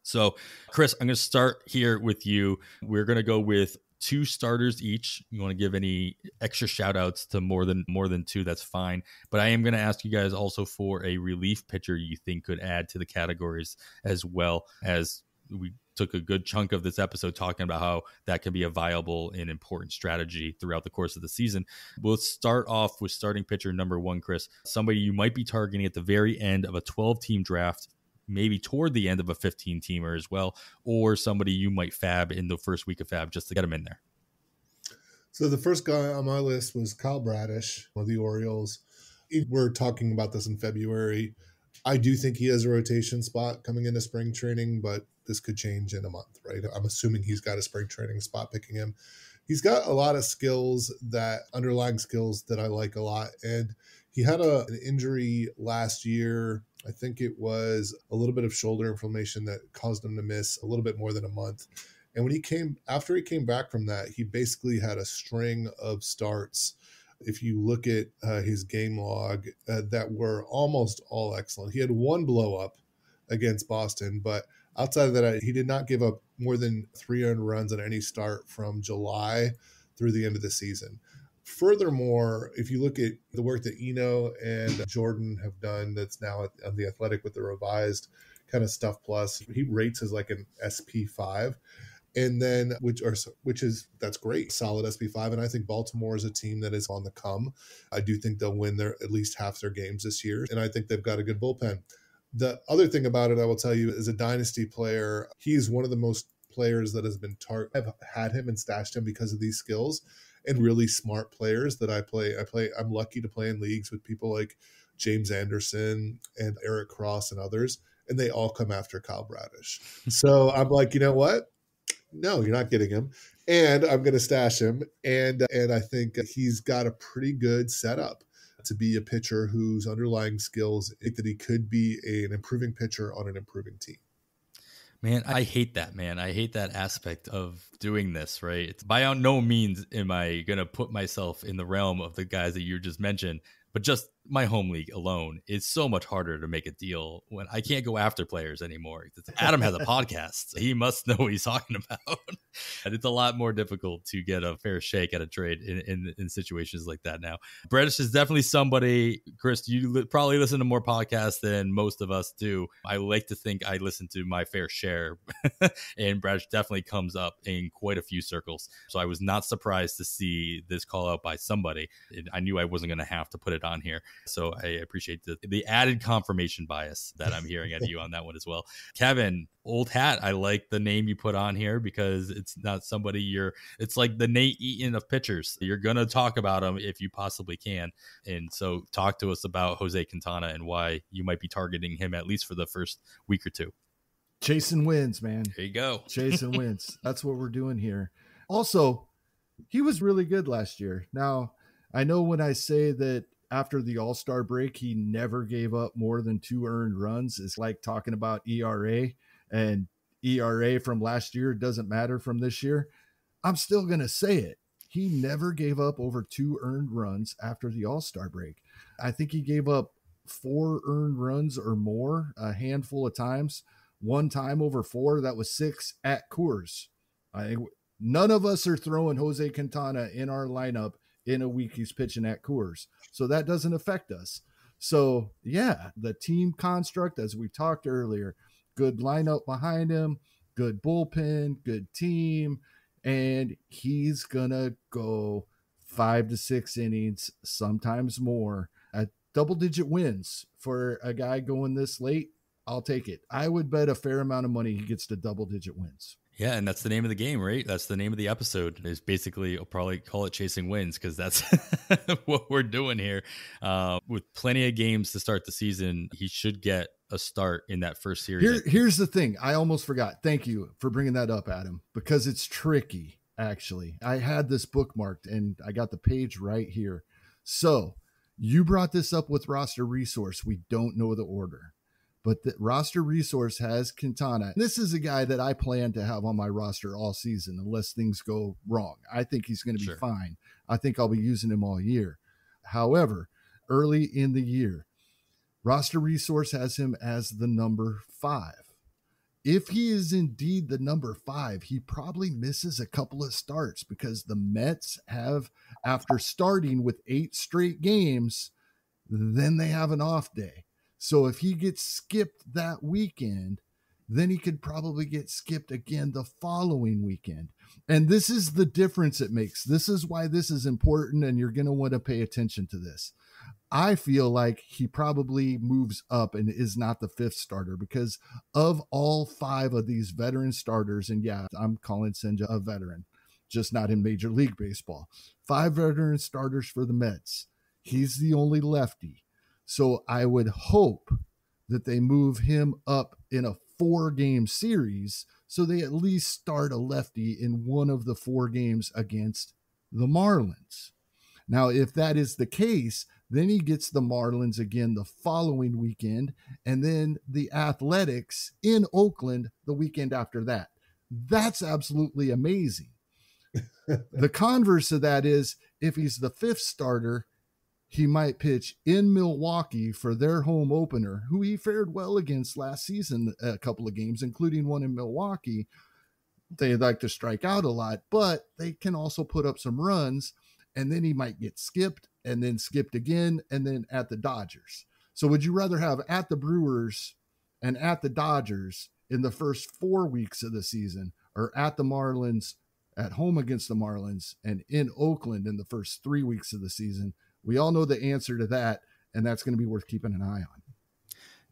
So, Chris, I'm going to start here with you. We're going to go with 2 starters each. You want to give any extra shout outs to more than 2, that's fine. But I am going to ask you guys also for a relief pitcher you think could add to the categories, as well as we took a good chunk of this episode talking about how that can be a viable and important strategy throughout the course of the season. We'll start off with starting pitcher number 1, Chris, somebody you might be targeting at the very end of a 12-team draft, maybe toward the end of a 15-teamer as well, or somebody you might FAAB in the first week of FAAB just to get them in there. So the first guy on my list was Kyle Bradish of the Orioles. We're talking about this in February. I do think he has a rotation spot coming into spring training, but this could change in a month, right? I'm assuming he's got a spring training spot picking him. He's got a lot of underlying skills that I like a lot. And he had an injury last year. I think it was a little bit of shoulder inflammation that caused him to miss a little bit more than a month. And after he came back from that, he basically had a string of starts. If you look at his game log, that were almost all excellent. He had 1 blow up against Boston, but outside of that, he did not give up more than 3 earned runs on any start from July through the end of the season. Furthermore, if you look at the work that Eno and Jordan have done, that's now on The Athletic with the revised kind of Stuff Plus, he rates as like an SP5. And then, that's great, solid SP5. And I think Baltimore is a team that is on the come. I do think they'll win at least half their games this year. And I think they've got a good bullpen. The other thing about it, I will tell you, is a dynasty player. He's one of the most players that has been I've had him and stashed him because of these skills, and really smart players that I play. I'm lucky to play in leagues with people like James Anderson and Eric Cross and others, and they all come after Kyle Bradish. So I'm like, you know what? No, you're not getting him. And I'm going to stash him. And I think he's got a pretty good setup to be a pitcher whose underlying skills, that he could be an improving pitcher on an improving team. Man, I hate that, man. I hate that aspect of doing this, right? By no means am I going to put myself in the realm of the guys that you just mentioned, but just my home league alone is so much harder to make a deal when I can't go after players anymore. Adam has a podcast. So he must know what he's talking about. And it's a lot more difficult to get a fair shake at a trade in situations like that now. Bradish is definitely somebody, Chris, you probably listen to more podcasts than most of us do. I like to think I listen to my fair share. And Bradish definitely comes up in quite a few circles. So I was not surprised to see this call out by somebody. I knew I wasn't going to have to put it on here. So I appreciate the added confirmation bias that I'm hearing out of you on that one as well. Kevin, old hat. I like the name you put on here because it's not somebody it's like the Nate Eaton of pitchers. You're going to talk about him if you possibly can. And so talk to us about Jose Quintana and why you might be targeting him at least for the first week or two. Chasing wins, man. There you go. Chasing wins. That's what we're doing here. Also, he was really good last year. Now, I know when I say that after the All-Star break, he never gave up more than 2 earned runs. It's like talking about ERA, and ERA from last year doesn't matter from this year. I'm still going to say it. He never gave up over 2 earned runs after the All-Star break. I think he gave up 4 earned runs or more a handful of times. One time over 4, that was 6 at Coors. None of us are throwing Jose Quintana in our lineup in a week he's pitching at Coors. So that doesn't affect us. So yeah, the team construct, as we talked earlier, good lineup behind him, good bullpen, good team, and he's going to go 5 to 6 innings, sometimes more, at double-digit wins for a guy going this late. I'll take it. I would bet a fair amount of money he gets to double-digit wins. Yeah, and that's the name of the game, right? That's the name of the episode. Is basically, I'll probably call it Chasing Wins because that's what we're doing here. With plenty of games to start the season, he should get a start in that first series. Here's the thing. I almost forgot. Thank you for bringing that up, Adam, because it's tricky, actually. I had this bookmarked, and I got the page right here. So You brought this up with roster resource. We don't know the order, but the roster resource has Quintana. This is a guy that I plan to have on my roster all season unless things go wrong. I think he's going to be fine. I think I'll be using him all year. However, early in the year, roster resource has him as the number 5. If he is indeed the number 5, he probably misses a couple of starts because the Mets have, after starting with 8 straight games, then they have an off day. So if he gets skipped that weekend, then he could probably get skipped again the following weekend. And this is the difference it makes. This is why this is important, and you're going to want to pay attention to this. I feel like he probably moves up and is not the 5th starter because of all 5 of these veteran starters. And yeah, I'm calling Senja a veteran, just not in Major League Baseball. 5 veteran starters for the Mets. He's the only lefty. So I would hope that they move him up in a 4-game series so they at least start a lefty in one of the 4 games against the Marlins. Now, if that is the case, then he gets the Marlins again the following weekend, and then the Athletics in Oakland the weekend after that. That's absolutely amazing. The converse of that is if he's the 5th starter, he might pitch in Milwaukee for their home opener, who he fared well against last season, a couple of games, including one in Milwaukee. They like to strike out a lot, but they can also put up some runs. And then he might get skipped and then skipped again and then at the Dodgers. So would you rather have at the Brewers and at the Dodgers in the first 4 weeks of the season, or at the Marlins, at home against the Marlins, and in Oakland in the first 3 weeks of the season? We all know the answer to that, and that's going to be worth keeping an eye on.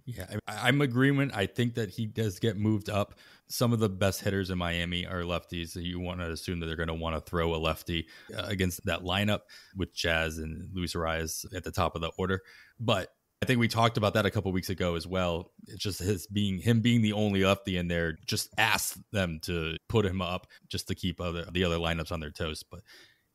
Yeah, I'm agreement. I think that he does get moved up. Some of the best hitters in Miami are lefties. So you want to assume that they're going to want to throw a lefty against that lineup with Jazz and Luis Arias at the top of the order. But I think we talked about that a couple of weeks ago as well. It's just him being the only lefty in there. Just ask them to put him up just to keep the other lineups on their toes. But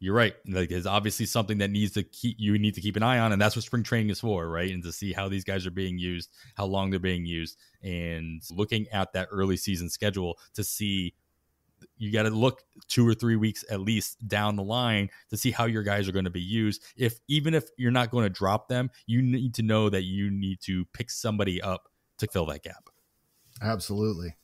you're right. Like, it's obviously something that you need to keep an eye on, and that's what spring training is for, right? And to see how these guys are being used, how long they're being used, and looking at that early season schedule to see. You got to look 2 or 3 weeks at least down the line to see how your guys are going to be used. Even if you're not going to drop them, you need to know that you need to pick somebody up to fill that gap. Absolutely.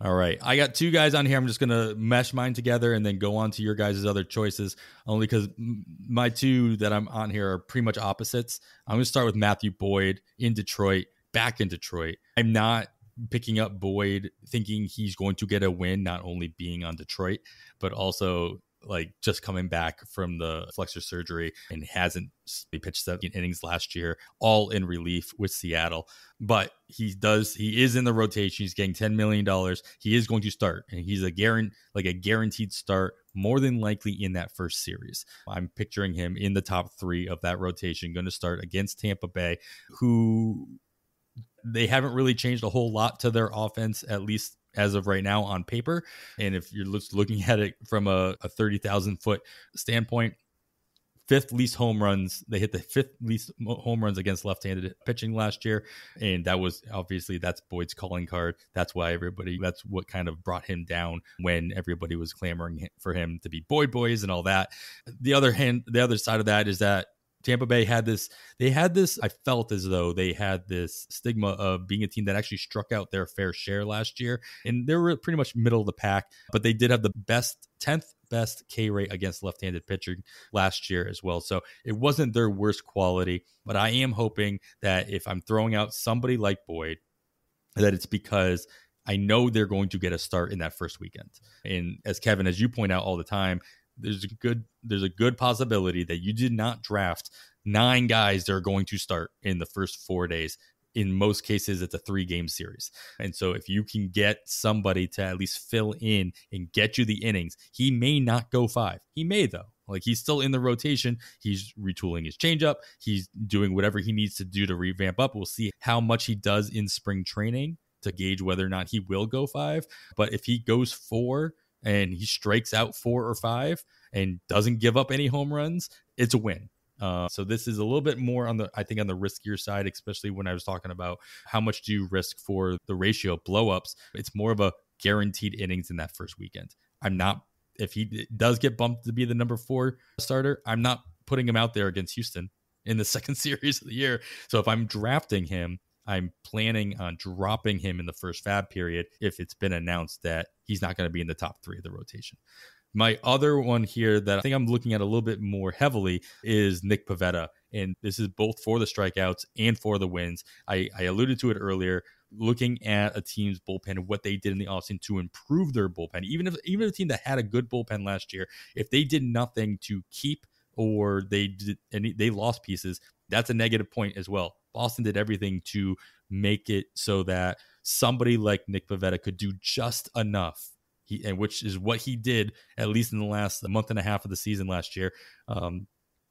All right. I got 2 guys on here. I'm just going to mesh mine together and then go on to your guys' other choices, only because my 2 that I'm on here are pretty much opposites. I'm going to start with Matthew Boyd in Detroit, back in Detroit. I'm not picking up Boyd thinking he's going to get a win, not only being on Detroit, but also like just coming back from the flexor surgery and hasn't pitched 17 innings last year, all in relief with Seattle. But he is in the rotation. He's getting $10 million. He is going to start, and he's a guaranteed start, more than likely in that first series. I'm picturing him in the top 3 of that rotation, going to start against Tampa Bay, who they haven't really changed a whole lot to their offense, at least as of right now on paper. And if you're looking at it from a 30,000 foot standpoint, 5th least home runs. They hit the 5th least home runs against left-handed pitching last year. And that was obviously, that's Boyd's calling card. That's what kind of brought him down when everybody was clamoring for him to be Boyd boys and all that. The other side of that is that Tampa Bay I felt as though they had this stigma of being a team that actually struck out their fair share last year. And they were pretty much middle of the pack, but they did have the 10th best K rate against left-handed pitching last year as well. So it wasn't their worst quality, but I am hoping that if I'm throwing out somebody like Boyd, that it's because I know they're going to get a start in that first weekend. And as Kevin, as you point out all the time, there's a good possibility that you did not draft 9 guys that are going to start in the first 4 days. In most cases, it's a 3-game series. And so if you can get somebody to at least fill in and get you the innings, he may not go 5. He may, though. Like, he's still in the rotation. He's retooling his changeup. He's doing whatever he needs to do to revamp up. We'll see how much he does in spring training to gauge whether or not he will go 5. But if he goes 4 and he strikes out 4 or 5 and doesn't give up any home runs, it's a win. So this is a little bit more on the riskier side, especially when I was talking about how much do you risk for the ratio of blowups. It's more of a guaranteed innings in that first weekend. If he does get bumped to be the number 4 starter, I'm not putting him out there against Houston in the second series of the year. So if I'm drafting him, I'm planning on dropping him in the first FAAB period if it's been announced that he's not going to be in the top 3 of the rotation. My other one here that I think I'm looking at a little bit more heavily is Nick Pivetta. And this is both for the strikeouts and for the wins. I alluded to it earlier, looking at a team's bullpen and what they did in the offseason to improve their bullpen. Even a team that had a good bullpen last year, if they did nothing to keep or they lost pieces, that's a negative point as well. Boston did everything to make it so that somebody like Nick Pivetta could do just enough. Which is what he did, at least in the last month and a half of the season last year.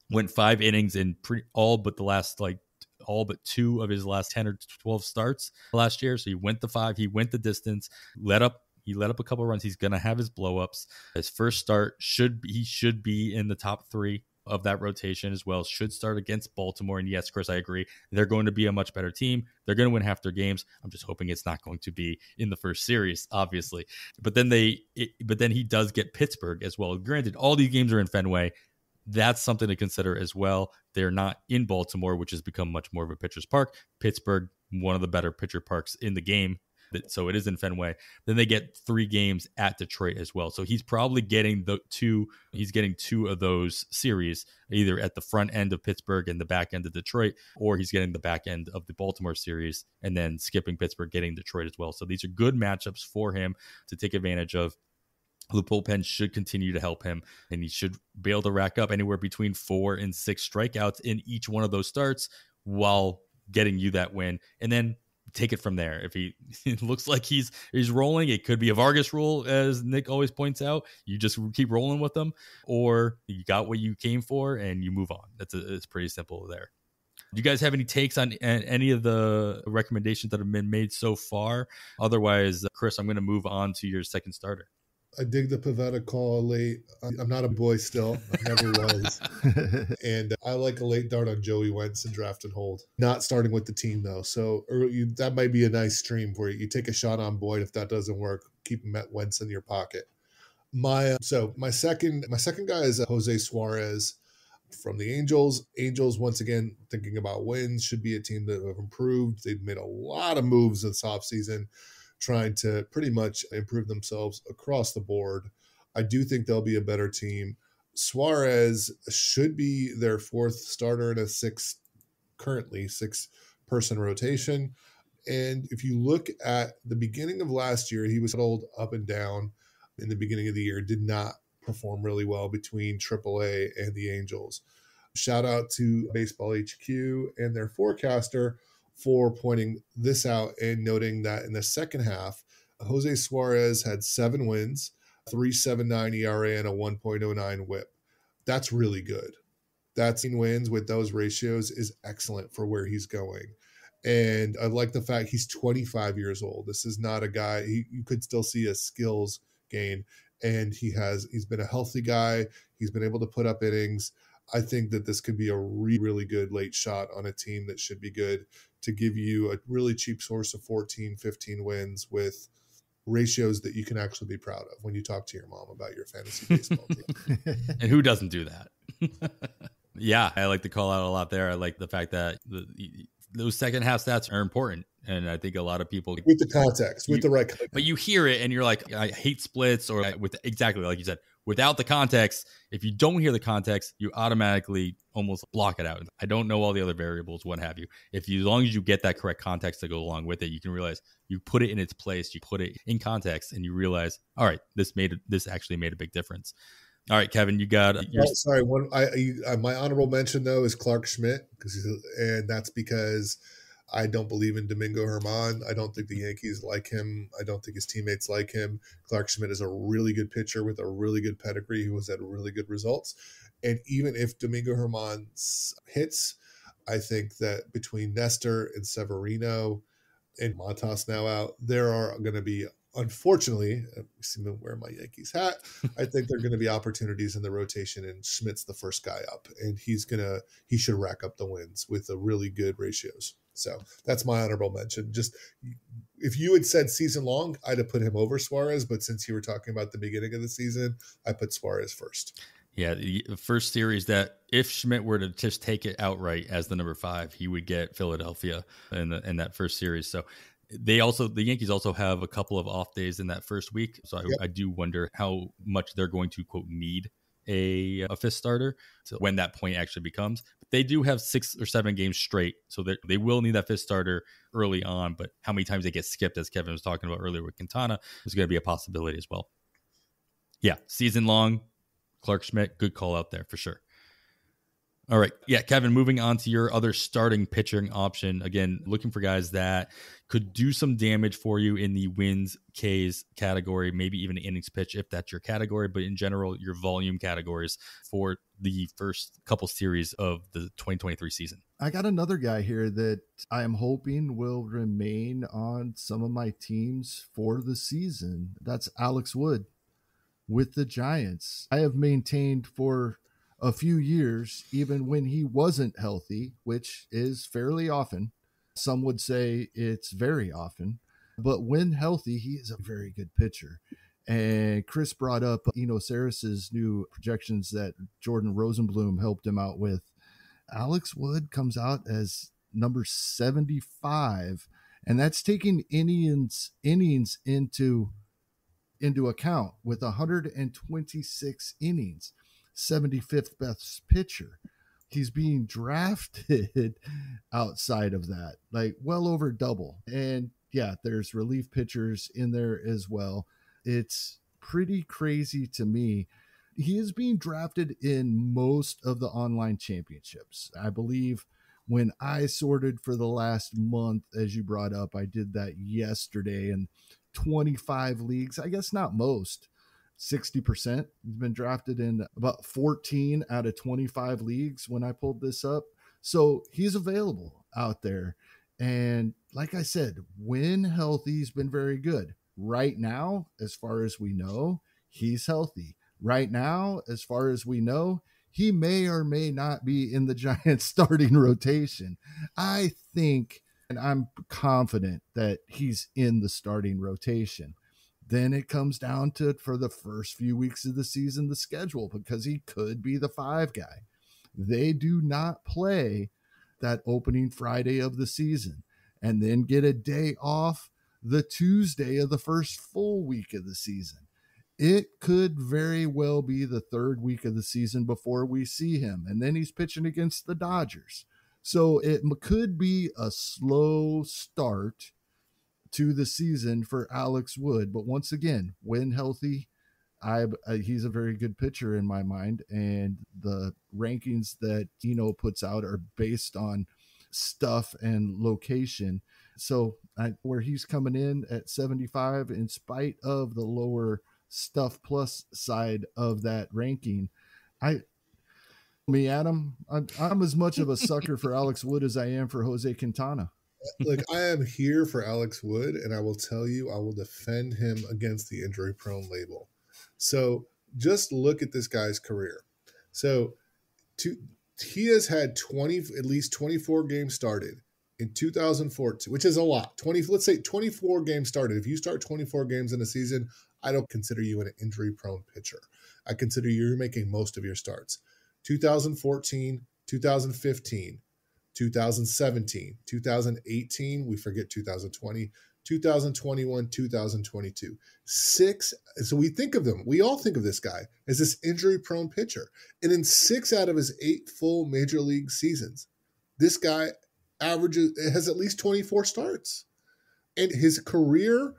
Went 5 innings in all but 2 of his last 10 or 12 starts last year. So he went the 5, he went the distance, he let up a couple of runs. He's going to have his blowups. His first start should be in the top 3 of that rotation as well. Should start against Baltimore. And yes, Chris, I agree. They're going to be a much better team. They're going to win half their games. I'm just hoping it's not going to be in the first series, obviously. But then he does get Pittsburgh as well. Granted, all these games are in Fenway. That's something to consider as well. They're not in Baltimore, which has become much more of a pitcher's park. Pittsburgh, one of the better pitcher parks in the game. So it is in Fenway. Then they get 3 games at Detroit as well. So he's probably getting 2 of those series, either at the front end of Pittsburgh and the back end of Detroit, or he's getting the back end of the Baltimore series and then skipping Pittsburgh, getting Detroit as well. So these are good matchups for him to take advantage of. The bullpen should continue to help him, and he should be able to rack up anywhere between 4 and 6 strikeouts in each one of those starts while getting you that win. And then take it from there. If it looks like he's rolling, it could be a Vargas rule, as Nick always points out. You just keep rolling with them, or you got what you came for and you move on. It's pretty simple there. Do you guys have any takes on any of the recommendations that have been made so far? Otherwise, Chris, I'm going to move on to your second starter. I dig the Pivetta call late. I'm not a boy still. I never was. And I like a late dart on Joey Wentz and draft and hold. Not starting with the team, though. So that might be a nice stream for you. You take a shot on Boyd. If that doesn't work, keep Wentz in your pocket. My second guy is Jose Suarez from the Angels. Angels, once again, thinking about wins, should be a team that have improved. They've made a lot of moves this offseason, trying to pretty much improve themselves across the board. I do think they'll be a better team. Suarez should be their 4th starter in a 6-person rotation. And if you look at the beginning of last year, he was rolled up and down in the beginning of the year, did not perform really well between AAA and the Angels. Shout out to Baseball HQ and their forecaster for pointing this out and noting that in the second half, Jose Suarez had 7 wins, 3.79 ERA, and a 1.09 WHIP. That's really good. That's 10 wins with those ratios is excellent for where he's going. And I like the fact he's 25 years old. This is not a guy, you could still see a skills gain. And he's been a healthy guy. He's been able to put up innings. I think that this could be a really good late shot on a team that should be good to give you a really cheap source of 14, 15 wins with ratios that you can actually be proud of when you talk to your mom about your fantasy baseball team. And who doesn't do that? Yeah, I like the call out a lot there. I like the fact that those second half stats are important. And I think a lot of people with the context, with the right context. But you hear it and you're like, I hate splits, or with exactly like you said, without the context. If you don't hear the context, you automatically almost block it out. I don't know all the other variables, what have you. As long as you get that correct context to go along with it, you can realize you put it in its place, you put it in context, and you realize, all right, this actually made a big difference. All right, Kevin, you got. Sorry, my honorable mention though is Clark Schmidt, and that's because I don't believe in Domingo Germán. I don't think the Yankees like him. I don't think his teammates like him. Clark Schmidt is a really good pitcher with a really good pedigree who has had really good results. And even if Domingo Germán hits, I think that between Nestor and Severino and Matas now out, there are going to be unfortunately, you see me wear my Yankees hat, I think there are going to be opportunities in the rotation, and Schmidt's the first guy up, and he should rack up the wins with a really good ratios. So that's my honorable mention. Just if you had said season long, I'd have put him over Suarez, but since you were talking about the beginning of the season, I put Suarez first. Yeah, the first series that if Schmidt were to just take it outright as the number 5, he would get Philadelphia in that first series. So the Yankees also have a couple of off days in that first week. So I do wonder how much they're going to, quote, need a fifth starter so when that point actually becomes. But they do have 6 or 7 games straight, so they will need that fifth starter early on. But how many times they get skipped, as Kevin was talking about earlier with Quintana, is going to be a possibility as well. Yeah, season long, Clark Schmidt, good call out there for sure. All right. Yeah, Kevin, moving on to your other starting pitching option. Again, looking for guys that could do some damage for you in the wins, Ks category, maybe even innings pitch if that's your category, but in general, your volume categories for the first couple series of the 2023 season. I got another guy here that I am hoping will remain on some of my teams for the season. That's Alex Wood with the Giants. I have maintained for a few years, even when he wasn't healthy, which is fairly often. Some would say it's very often, but when healthy, he is a very good pitcher. And Chris brought up Eno Sarris's new projections that Jordan Rosenblum helped him out with. Alex Wood comes out as number 75, and that's taking innings into account with 126 innings. 75th best pitcher. He's being drafted outside of that, like well over double. And yeah, there's relief pitchers in there as well. It's pretty crazy to me. He is being drafted in most of the online championships. I believe when I sorted for the last month, as you brought up, I did that yesterday in 25 leagues. I guess not most. 60%. He's been drafted in about 14 out of 25 leagues when I pulled this up. So he's available out there. And like I said, when healthy, he's been very good. Right now, as far as we know, he's healthy. Right now, as far as we know, he may or may not be in the Giants starting rotation. I think, and I'm confident that he's in the starting rotation. Then it comes down to, for the first few weeks of the season, the schedule, because he could be the 5 guy. They do not play that opening Friday of the season and then get a day off the Tuesday of the first full week of the season. It could very well be the 3rd week of the season before we see him. And then he's pitching against the Dodgers. So it could be a slow start to the season for Alex Wood. But once again, when healthy, he's a very good pitcher in my mind. And the rankings that Eno puts out are based on stuff and location. So where he's coming in at 75, in spite of the lower stuff plus side of that ranking, Adam, I'm as much of a sucker for Alex Wood as I am for Jose Quintana. Look, I am here for Alex Wood, and I will tell you, I will defend him against the injury-prone label. So just look at this guy's career. So he has had at least 24 games started in 2014, which is a lot. Let's say 24 games started. If you start 24 games in a season, I don't consider you an injury-prone pitcher. I consider you're making most of your starts. 2014, 2015, 2017, 2018, we forget 2020, 2021, 2022. 6. So we all think of this guy as this injury-prone pitcher. And in 6 out of his 8 full major league seasons, this guy has at least 24 starts. And his career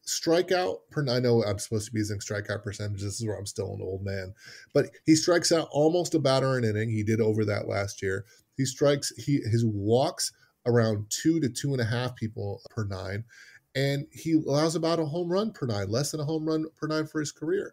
strikeout I know I'm supposed to be using strikeout percentage. This is where I'm still an old man. But he strikes out almost a batter an inning. He did over that last year. His walks around 2 to 2.5 people per 9, and he allows about a home run per 9, less than a home run per 9 for his career.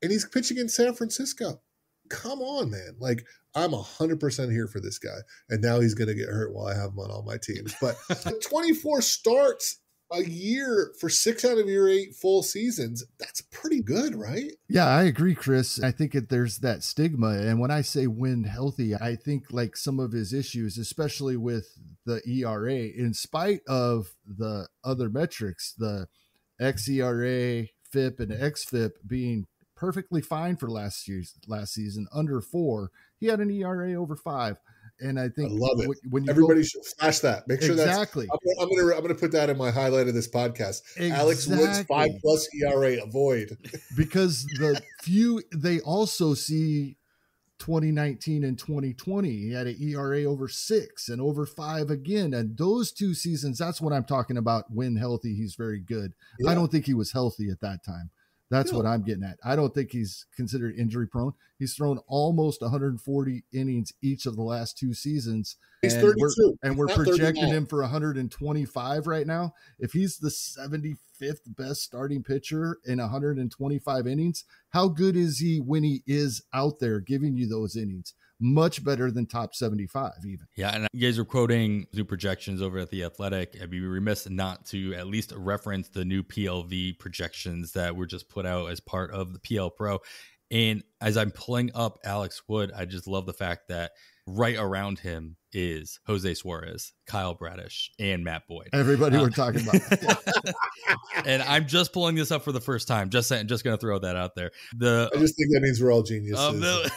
And he's pitching in San Francisco. Come on, man. Like, I'm 100% here for this guy. And now he's going to get hurt while I have him on all my teams. But 24 starts a year for 6 out of your 8 full seasons, that's pretty good, right? Yeah, I agree, Chris. I think there's that stigma. And when I say win healthy, I think like some of his issues, especially with the ERA, in spite of the other metrics, the xERA, FIP, and xFIP being perfectly fine for last season, under 4, he had an ERA over 5. And I think I love it. When you everybody should flash that. Make sure exactly. I'm gonna put that in my highlight of this podcast. Exactly. Alex Wood's 5+ ERA avoid. Because they also see 2019 and 2020. He had an ERA over 6 and over 5 again. And those 2 seasons, that's what I'm talking about. When healthy, he's very good. Yeah. I don't think he was healthy at that time. That's what I'm getting at. I don't think he's considered injury prone. He's thrown almost 140 innings each of the last 2 seasons. He's 32. We're projecting him for 125 right now. If he's the 75th best starting pitcher in 125 innings, how good is he when he is out there giving you those innings? Much better than top 75 even. Yeah, and you guys are quoting new projections over at The Athletic. I'd be remiss not to at least reference the new PLV projections that were just put out as part of the PL Pro. And as I'm pulling up Alex Wood, I just love the fact that right around him is Jose Suarez, Kyle Bradish, and Matt Boyd. Everybody we're talking about. And I'm just pulling this up for the first time. Just going to throw that out there. I just think that means we're all geniuses.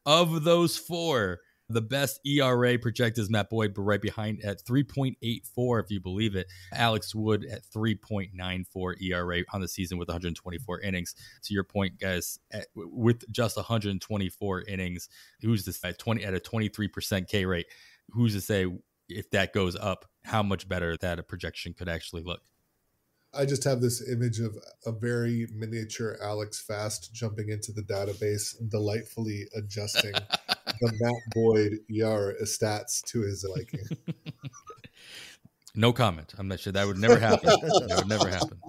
Of those 4, the best ERA projected is Matt Boyd, but right behind at 3.84, if you believe it. Alex Wood at 3.94 ERA on the season with 124 innings. To your point, guys, with just 124 innings, who's this at a 23% K rate? Who's to say if that goes up, how much better that a projection could actually look? I just have this image of a very miniature Alex Fast jumping into the database and delightfully adjusting the Matt Boyd ERA stats to his liking. No comment. I'm not sure that would never happen. That would never happen.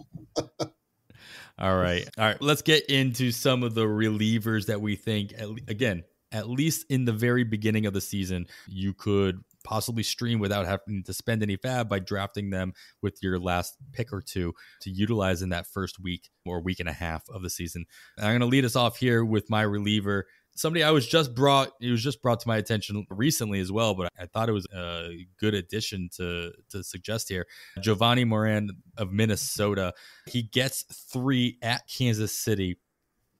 All right. Let's get into some of the relievers that we think, again, at least in the very beginning of the season, you could possibly stream without having to spend any FAAB by drafting them with your last pick or 2 to utilize in that first week or week and a half of the season. And I'm going to lead us off here with my reliever. Somebody it was just brought to my attention recently as well, but I thought it was a good addition to suggest here. Giovanni Moran of Minnesota. He gets 3 at Kansas City,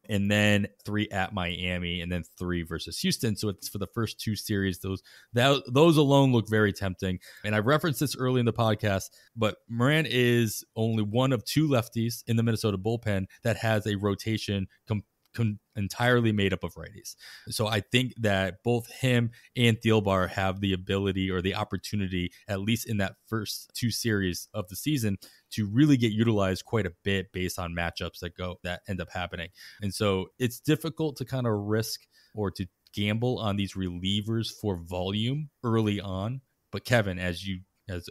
and then 3 at Miami, and then 3 versus Houston. So it's for the first 2 series. Those alone look very tempting. And I referenced this early in the podcast, but Moran is only one of 2 lefties in the Minnesota bullpen that has a rotation entirely made up of righties. So I think that both him and Thielbar have the ability or the opportunity, at least in that first 2 series of the season, to really get utilized quite a bit based on matchups that end up happening. And so it's difficult to kind of risk or to gamble on these relievers for volume early on. But Kevin, as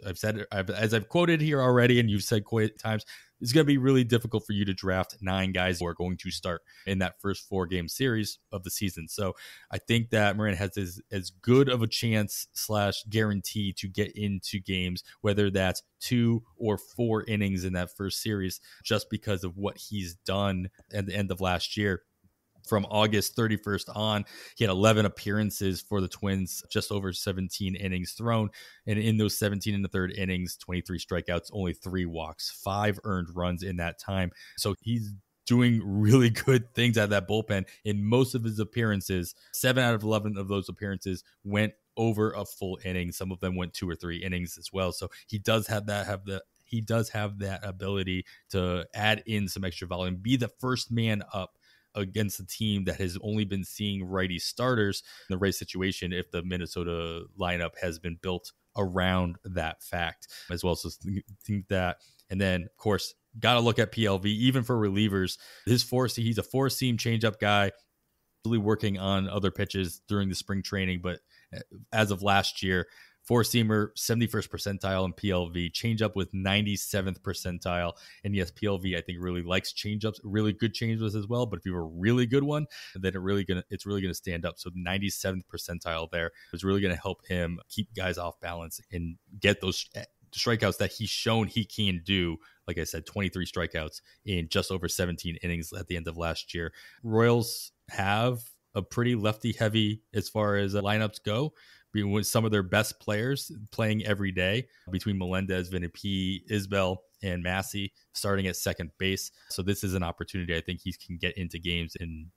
I've said, as I've quoted here already, and you've said quite times, it's going to be really difficult for you to draft 9 guys who are going to start in that first 4-game series of the season. So I think that Moran has as good of a chance / guarantee to get into games, whether that's 2 or 4 innings in that first series, just because of what he's done at the end of last year. From August 31st on, he had 11 appearances for the Twins, just over 17 innings thrown. And in those 17 in the third innings, 23 strikeouts, only 3 walks, 5 earned runs in that time. So he's doing really good things out of that bullpen. In most of his appearances, 7 out of 11 of those appearances went over a full inning. Some of them went 2 or 3 innings as well. So he does have that ability to add in some extra volume, be the first man up against a team that has only been seeing righty starters in the right situation if the Minnesota lineup has been built around that fact as well. So think that. And then, of course, got to look at PLV, even for relievers. He's a 4-seam changeup guy, really working on other pitches during the spring training. But as of last year, 4-seamer, 71st percentile in PLV, changeup with 97th percentile. And yes, PLV, I think, really likes changeups, really good changeups as well. But if you have a really good one, then it's really gonna stand up. So 97th percentile there is really gonna help him keep guys off balance and get those strikeouts that he's shown he can do. Like I said, 23 strikeouts in just over 17 innings at the end of last year. Royals have a pretty lefty heavy as far as lineups go, with some of their best players playing every day between Melendez, Vinny P, Isbell, and Massey starting at second base. So this is an opportunity. I think he can get into games and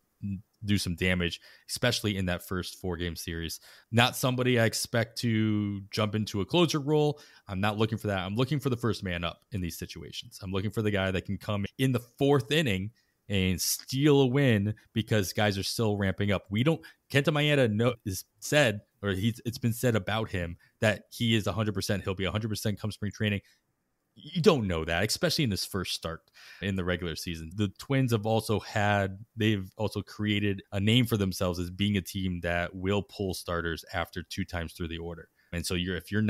do some damage, especially in that first 4-game series. Not somebody I expect to jump into a closer role. I'm not looking for that. I'm looking for the first man up in these situations. I'm looking for the guy that can come in the 4th inning and steal a win because guys are still ramping up. Kenta Maeda it's been said about him that he is 100%. He'll be 100% come spring training. You don't know that, especially in this first start in the regular season. The Twins they've also created a name for themselves as being a team that will pull starters after 2 times through the order. And so if you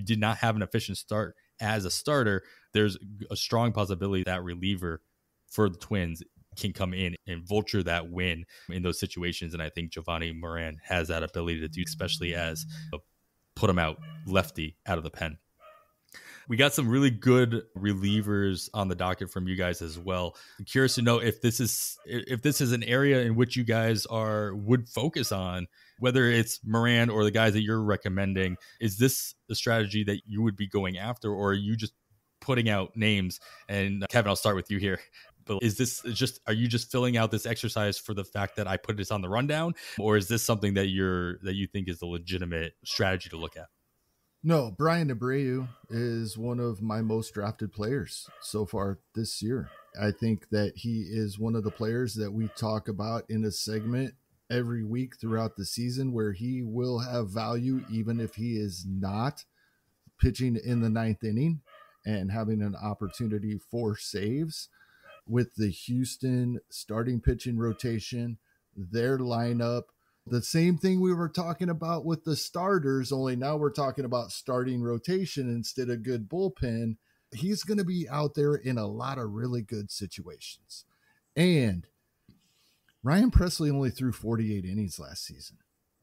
did not have an efficient start as a starter, there's a strong possibility that reliever for the Twins can come in and vulture that win in those situations. And I think Giovanni Moran has that ability to do, especially as a put him out lefty out of the pen. We got some really good relievers on the docket from you guys as well. I'm curious to know if this is an area in which you guys would focus on, whether it's Moran or the guys that you're recommending. Is this the strategy that you would be going after, or are you just putting out names? And Kevin, I'll start with you here. But are you just filling out this exercise for the fact that I put this on the rundown, or is this something that you think is a legitimate strategy to look at? No, Brian Abreu is one of my most drafted players so far this year. I think that he is one of the players that we talk about in a segment every week throughout the season, where he will have value even if he is not pitching in the 9th inning and having an opportunity for saves. With the Houston starting pitching rotation, their lineup, the same thing we were talking about with the starters, only now we're talking about starting rotation instead of good bullpen. He's going to be out there in a lot of really good situations. And Ryan Pressly only threw 48 innings last season.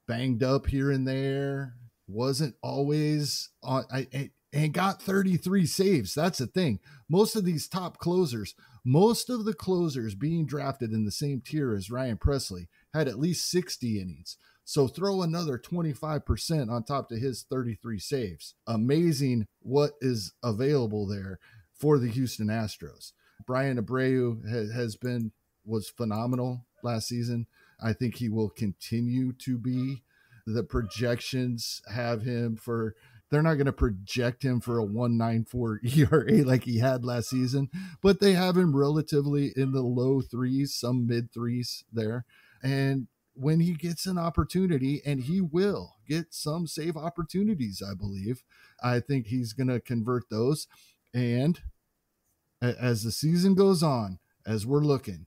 Banged up here and there, wasn't always on, and got 33 saves. That's the thing. Most of these top closers, most of the closers being drafted in the same tier as Ryan Pressly had at least 60 innings. So throw another 25% on top to his 33 saves. Amazing what is available there for the Houston Astros. Brian Abreu was phenomenal last season. I think he will continue to be. The projections have him they're not going to project him for a 1.94 ERA like he had last season, but they have him relatively in the low 3s, some mid 3s there. And when he gets an opportunity, and he will get some save opportunities, I believe, I think he's going to convert those. And as the season goes on, as we're looking,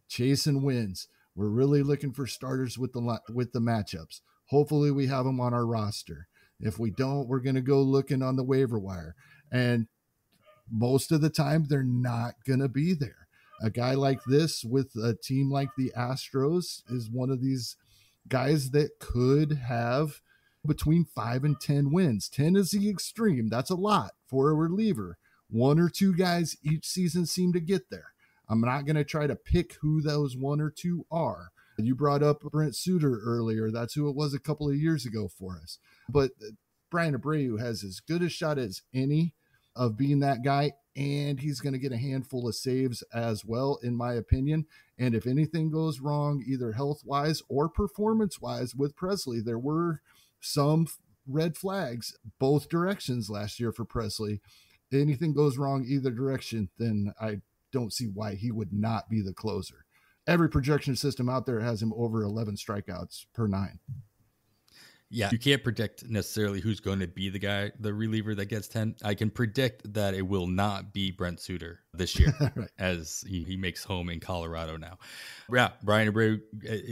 chasing wins, we're really looking for starters with the matchups. Hopefully we have them on our roster. If we don't, we're going to go looking on the waiver wire. And most of the time, they're not going to be there. A guy like this with a team like the Astros is one of these guys that could have between 5 and 10 wins. 10 is the extreme. That's a lot for a reliever. 1 or 2 guys each season seem to get there. I'm not going to try to pick who those 1 or 2 are. You brought up Brent Suter earlier. That's who it was a couple of years ago for us. But Brian Abreu has as good a shot as any of being that guy, and he's going to get a handful of saves as well, in my opinion. And if anything goes wrong, either health-wise or performance-wise with Pressly, there were some red flags both directions last year for Pressly. Anything goes wrong either direction, then I don't see why he would not be the closer. Every projection system out there has him over 11 strikeouts per 9. Yeah, you can't predict necessarily who's going to be the reliever that gets 10. I can predict that it will not be Brent Suter this year right. As he makes home in Colorado now. Yeah, Brian Abreu,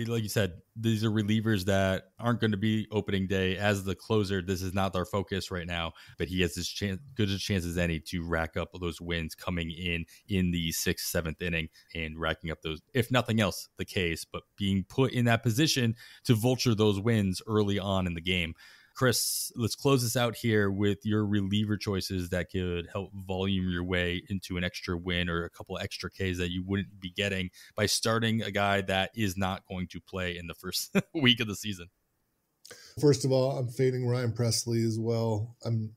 like you said, these are relievers that aren't going to be opening day as the closer. This is not our focus right now, but he has this good a chance as any to rack up those wins coming in the 6th, 7th inning and racking up those, if nothing else, the case, but being put in that position to vulture those wins early on in the game. Chris, let's close this out here with your reliever choices that could help volume your way into an extra win or a couple extra Ks that you wouldn't be getting by starting a guy that is not going to play in the first week of the season. First of all, I'm fading Ryan Presley as well. I'm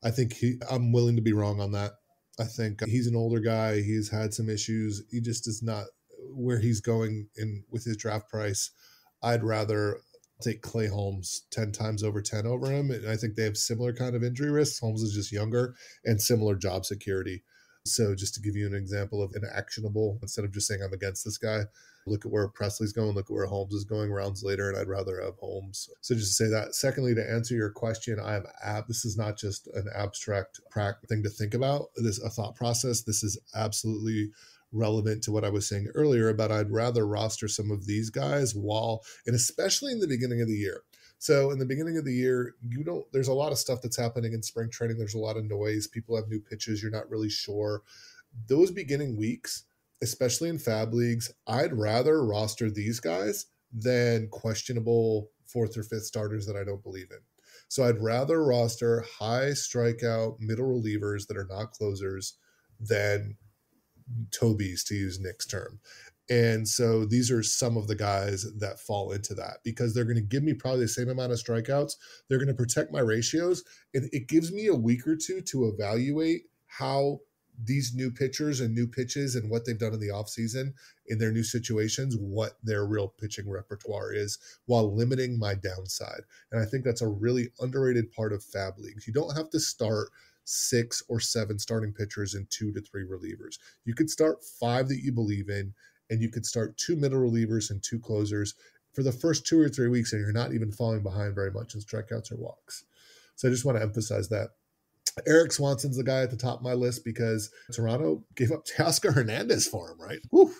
willing to be wrong on that. I think he's an older guy. He's had some issues. He just is not where he's going in with his draft price. I'd rather take Clay Holmes 10 times over 10 over him. And I think they have similar kind of injury risks. Holmes is just younger and similar job security. So just to give you an example of an actionable, instead of just saying I'm against this guy, look at where Presley's going, look at where Holmes is going rounds later, and I'd rather have Holmes. So just to say that. Secondly, to answer your question, this is not just an abstract thing to think about. This is a thought process. This is absolutely relevant to what I was saying earlier about I'd rather roster some of these guys and especially in the beginning of the year. So in the beginning of the year, there's a lot of stuff that's happening in spring training. There's a lot of noise. People have new pitches. You're not really sure. Those beginning weeks, especially in FAAB leagues, I'd rather roster these guys than questionable fourth or fifth starters that I don't believe in. So I'd rather roster high strikeout middle relievers that are not closers than Toby's, to use Nick's term. And so these are some of the guys that fall into that because they're going to give me probably the same amount of strikeouts. They're going to protect my ratios. And it gives me a week or two to evaluate how these new pitchers and new pitches and what they've done in the offseason in their new situations, what their real pitching repertoire is while limiting my downside. And I think that's a really underrated part of FAAB leagues. You don't have to start 6 or 7 starting pitchers and 2 to 3 relievers. You could start 5 that you believe in, and you could start 2 middle relievers and 2 closers for the first 2 or 3 weeks, and you're not even falling behind very much in strikeouts or walks. So I just want to emphasize that. Eric Swanson's the guy at the top of my list because Toronto gave up Teoscar Hernandez for him, right? Woo.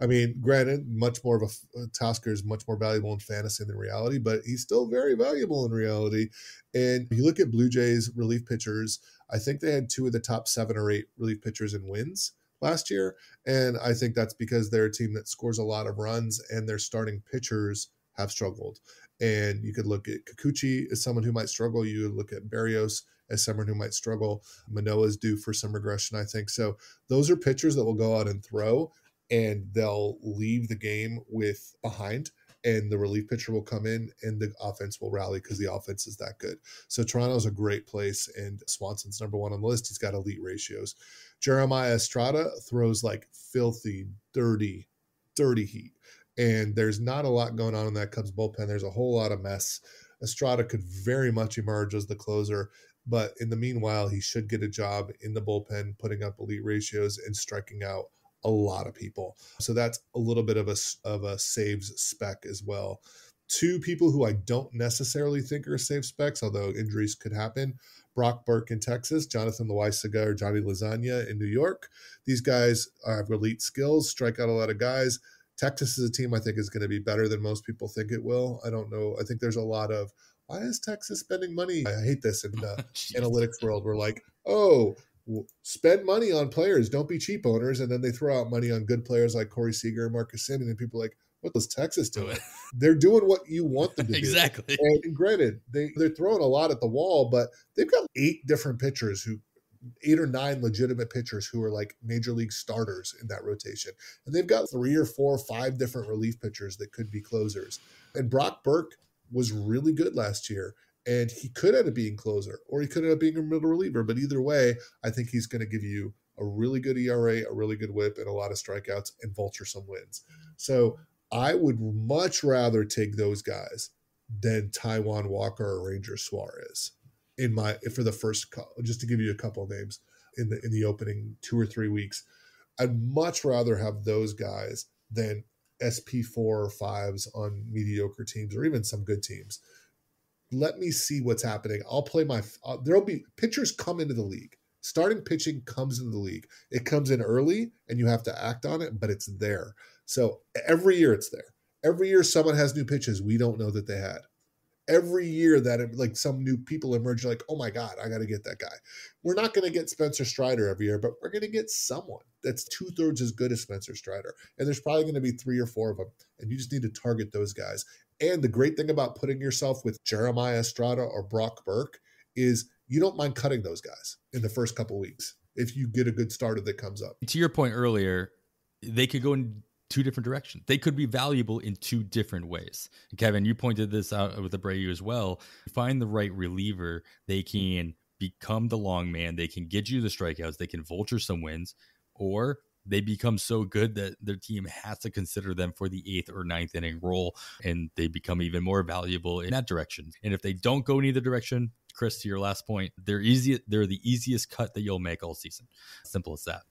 I mean, granted, Teoscar is much more valuable in fantasy than reality, but he's still very valuable in reality. And if you look at Blue Jays relief pitchers, I think they had 2 of the top 7 or 8 relief pitchers in wins last year. And I think that's because they're a team that scores a lot of runs and their starting pitchers have struggled. And you could look at Kikuchi as someone who might struggle. You would look at Berrios as someone who might struggle. Manoah's due for some regression, I think. So those are pitchers that will go out and throw, and they'll leave the game with behind, and the relief pitcher will come in, and the offense will rally because the offense is that good. So Toronto's a great place, and Swanson's number 1 on the list. He's got elite ratios. Jeremiah Estrada throws like filthy, dirty heat. And there's not a lot going on in that Cubs bullpen. There's a whole lot of mess. Estrada could very much emerge as the closer, but in the meanwhile, he should get a job in the bullpen, putting up elite ratios and striking out a lot of people. So that's a little bit of a saves spec as well. 2 people who I don't necessarily think are save specs, although injuries could happen. Brock Burke in Texas, Jonathan Loaizaga or Johnny Lasagna in New York. These guys have elite skills, strike out a lot of guys. Texas is a team I think is going to be better than most people think it will. I don't know. I think there's a lot of, why is Texas spending money? I hate this in the analytics world. We're like, spend money on players. Don't be cheap owners. And then they throw out money on good players like Corey Seager and Marcus Semien. And people are like, what does Texas do? They're doing what you want them to do. Exactly. And granted, they're throwing a lot at the wall, but they've got 8 different pitchers 8 or 9 legitimate pitchers who are like major league starters in that rotation. And they've got 3 or 4 or 5 different relief pitchers that could be closers. And Brock Burke was really good last year, and he could end up being closer or he could end up being a middle reliever. But either way, I think he's going to give you a really good ERA, a really good whip, and a lot of strikeouts and vulture some wins. So I would much rather take those guys than Taijuan Walker or Ranger Suarez for the first, just to give you a couple of names in the opening 2 or 3 weeks. I'd much rather have those guys than SP4 or 5s on mediocre teams or even some good teams. Let me see what's happening. I'll play there'll be pitchers come into the league. Starting pitching comes into the league. It comes in early and you have to act on it, but it's there. So every year it's there. Every year someone has new pitches we don't know that they had. Every year that some new people emerge, like, oh my God, I got to get that guy. We're not going to get Spencer Strider every year, but we're going to get someone that's 2/3 as good as Spencer Strider. And there's probably going to be 3 or 4 of them. And you just need to target those guys. And the great thing about putting yourself with Jeremiah Estrada or Brock Burke is you don't mind cutting those guys in the first couple weeks if you get a good starter that comes up. To your point earlier, they could go in two different directions. They could be valuable in two different ways. Kevin, you pointed this out with Abreu as well. Find the right reliever. They can become the long man. They can get you the strikeouts. They can vulture some wins, or they become so good that their team has to consider them for the 8th or 9th inning role, and they become even more valuable in that direction. And if they don't go in either direction, Chris, to your last point, they're the easiest cut that you'll make all season. Simple as that.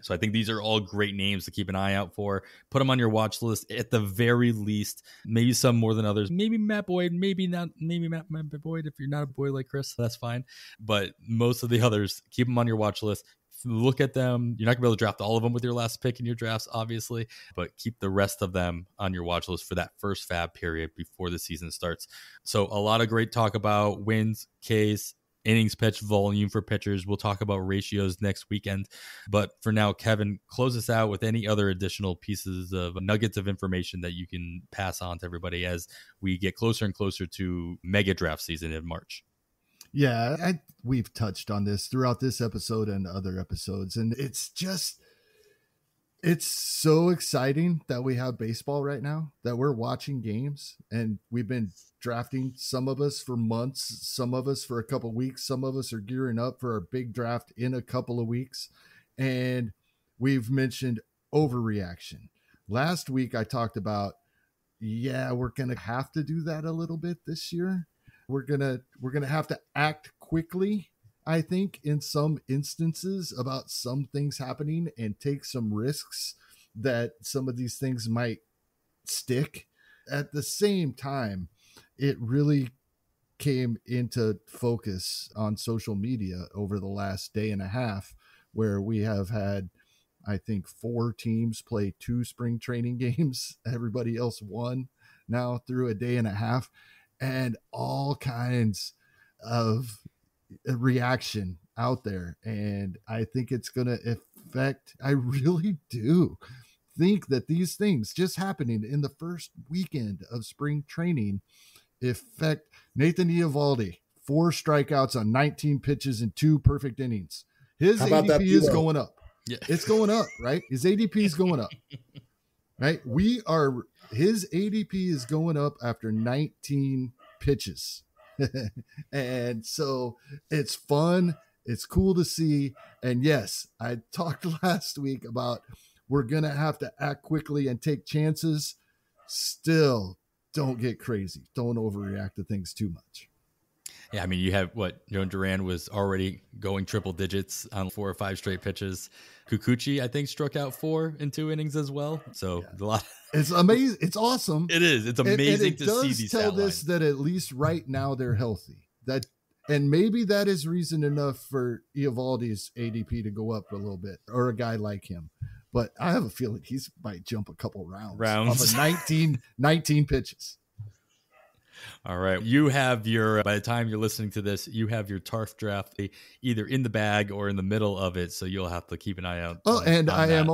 So I think these are all great names to keep an eye out for. Put them on your watch list at the very least. Maybe some more than others. Maybe Matt Boyd, maybe not. Maybe Matt Boyd. If you're not a boy like Chris, that's fine. But most of the others, keep them on your watch list. Look at them. You're not gonna be able to draft all of them with your last pick in your drafts, obviously, but keep the rest of them on your watch list for that first FAAB period before the season starts. So a lot of great talk about wins, Ks, innings pitched, volume for pitchers. We'll talk about ratios next weekend. But for now, Kevin, close us out with any other additional pieces of nuggets of information that you can pass on to everybody as we get closer and closer to mega draft season in March. Yeah, we've touched on this throughout this episode and other episodes, and it's so exciting that we have baseball right now, that we're watching games, and we've been drafting, some of us for months, some of us for a couple of weeks, some of us are gearing up for our big draft in a couple of weeks, and we've mentioned overreaction. Last week I talked about, we're going to have to do that a little bit this year. We're gonna have to act quickly, I think, in some instances about some things happening, and take some risks that some of these things might stick. At the same time, it really came into focus on social media over the last day and a half, where we have had, I think, 4 teams play 2 spring training games. Everybody else won now through a day and a half. And all kinds of reaction out there. And I think it's going to affect, I really do think that these things just happening in the first weekend of spring training affect Nathan Eovaldi, 4 strikeouts on 19 pitches and 2 perfect innings. His ADP is going up. Yeah. It's going up, right? His ADP is going up, right? His ADP is going up after 19 pitches. And so it's fun. It's cool to see. And yes, I talked last week about we're going to have to act quickly and take chances. Still, don't get crazy. Don't overreact to things too much. Yeah, I mean, you have Joan Duran was already going triple digits on 4 or 5 straight pitches. Kikuchi, I think, struck out 4 in 2 innings as well. So a lot. It's amazing. It's awesome. It is. It's amazing to see these. It does tell this that at least right now they're healthy. And maybe that is reason enough for Eovaldi's ADP to go up a little bit, or a guy like him. But I have a feeling he might jump a couple rounds off of 19 pitches. All right. You have by the time you're listening to this, you have your TARF draft either in the bag or in the middle of it. So you'll have to keep an eye out. Oh, and I am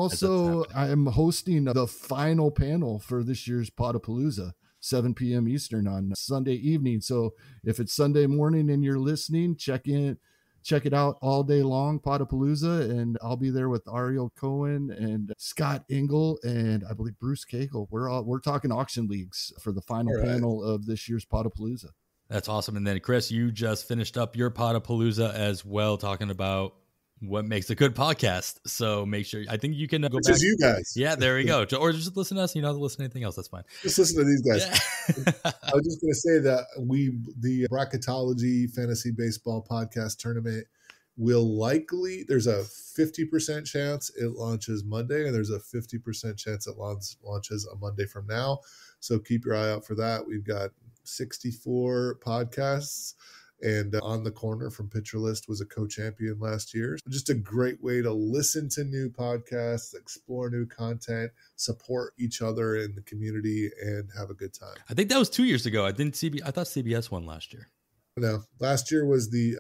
hosting the final panel for this year's Podapalooza, 7 p.m. Eastern on Sunday evening. So if it's Sunday morning and you're listening, check it out all day long, Podapalooza, and I'll be there with Ariel Cohen and Scott Engel and I believe Bruce Cagle. We're talking auction leagues for the final panel of this year's Podapalooza. That's awesome. And then Chris, you just finished up your Podapalooza as well, talking about what makes a good podcast. So make sure, I think you can go back. Just you guys. Yeah, there we go. Or just listen to us. You don't have to listen to anything else. That's fine. Just listen to these guys. Yeah. I was just going to say that the Bracketology Fantasy Baseball Podcast Tournament there's a 50% chance it launches Monday, and there's a 50% chance it launches a Monday from now. So keep your eye out for that. We've got 64 podcasts. And On the Corner from Pitcher List was a co-champion last year. Just a great way to listen to new podcasts, explore new content, support each other in the community, and have a good time. I think that was 2 years ago. I thought CBS won last year. No, last year was the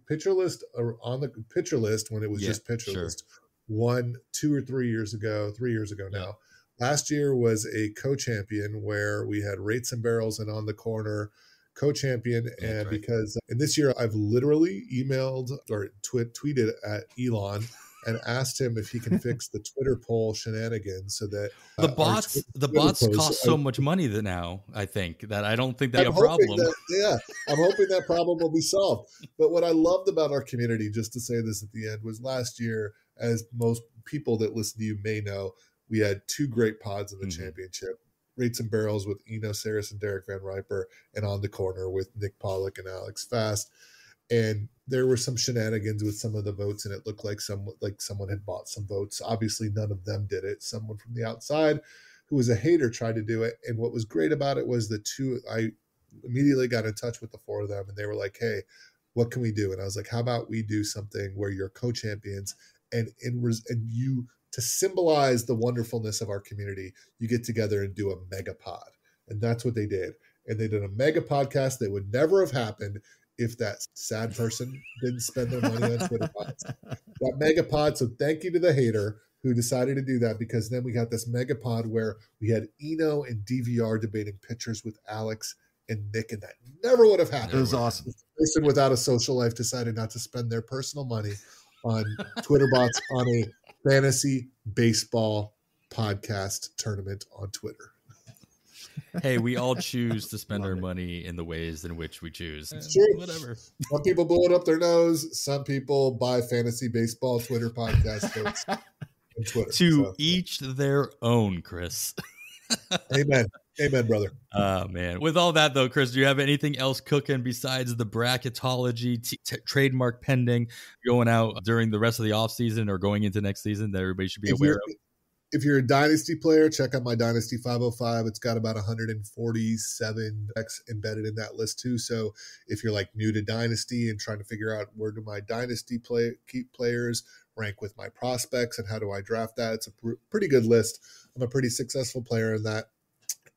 Pitcher List, or On the Pitcher List when it was just Pitcher List. Won 2 or 3 years ago. 3 years ago now. Last year was a co-champion where we had Rates and Barrels and On the Corner co-champion. And and this year I've literally emailed or tweeted at Elon and asked him if he can fix the Twitter poll shenanigans so that the bots cost so much money now, I think, that I don't think that's a problem. I'm hoping that problem will be solved. But what I loved about our community, just to say this at the end, was last year, as most people that listen to you may know, we had 2 great pods in the championship. Rates and Barrels with Eno Saris and Derek Van Riper, and On the Corner with Nick Pollock and Alex Fast. And there were some shenanigans with some of the votes, and it looked like someone had bought some votes. Obviously, none of them did it. Someone from the outside who was a hater tried to do it. And what was great about it was I immediately got in touch with the 4 of them, and they were like, hey, what can we do? And I was like, how about we do something where you're co-champions, and you, to symbolize the wonderfulness of our community, you get together and do a mega pod. And that's what they did. And they did a mega podcast that would never have happened if that sad person didn't spend their money on Twitter pods. That mega pod. So thank you to the hater who decided to do that, because then we got this mega pod where we had Eno and DVR debating pitchers with Alex and Nick, and that never would have happened. It was awesome. This person without a social life decided not to spend their personal money on Twitter bots on a fantasy baseball podcast tournament on Twitter. Hey, we all choose to spend our money in the ways in which we choose. It's true. Whatever. Some people blow it up their nose. Some people buy fantasy baseball Twitter podcast votes on Twitter. To each their own, Chris. Amen. Amen, brother. Oh, man. With all that, though, Chris, do you have anything else cooking besides the bracketology, trademark pending, going out during the rest of the offseason or going into next season that everybody should be aware of? If you're a Dynasty player, check out my Dynasty 505. It's got about 147 decks embedded in that list, too. So if you're like new to Dynasty and trying to figure out where do my Dynasty keep players rank with my prospects and how do I draft that, it's a pretty good list. I'm a pretty successful player in that.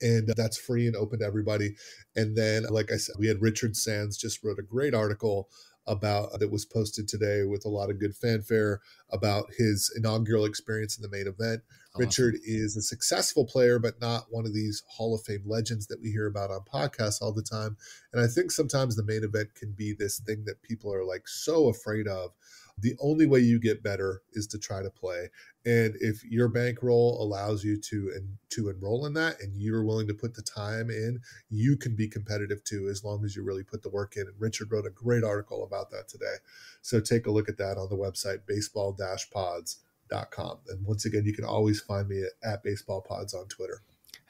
And that's free and open to everybody. And then, like I said, we had Richard Sands just wrote a great article about that was posted today with a lot of good fanfare about his inaugural experience in the main event. Awesome. Richard is a successful player, but not one of these Hall of Fame legends that we hear about on podcasts all the time. And I think sometimes the main event can be this thing that people are like so afraid of. The only way you get better is to try to play. And if your bankroll allows you to enroll in that and you're willing to put the time in, you can be competitive too, as long as you really put the work in. And Richard wrote a great article about that today. So take a look at that on the website, baseball-pods.com. And once again, you can always find me at baseballpods on Twitter.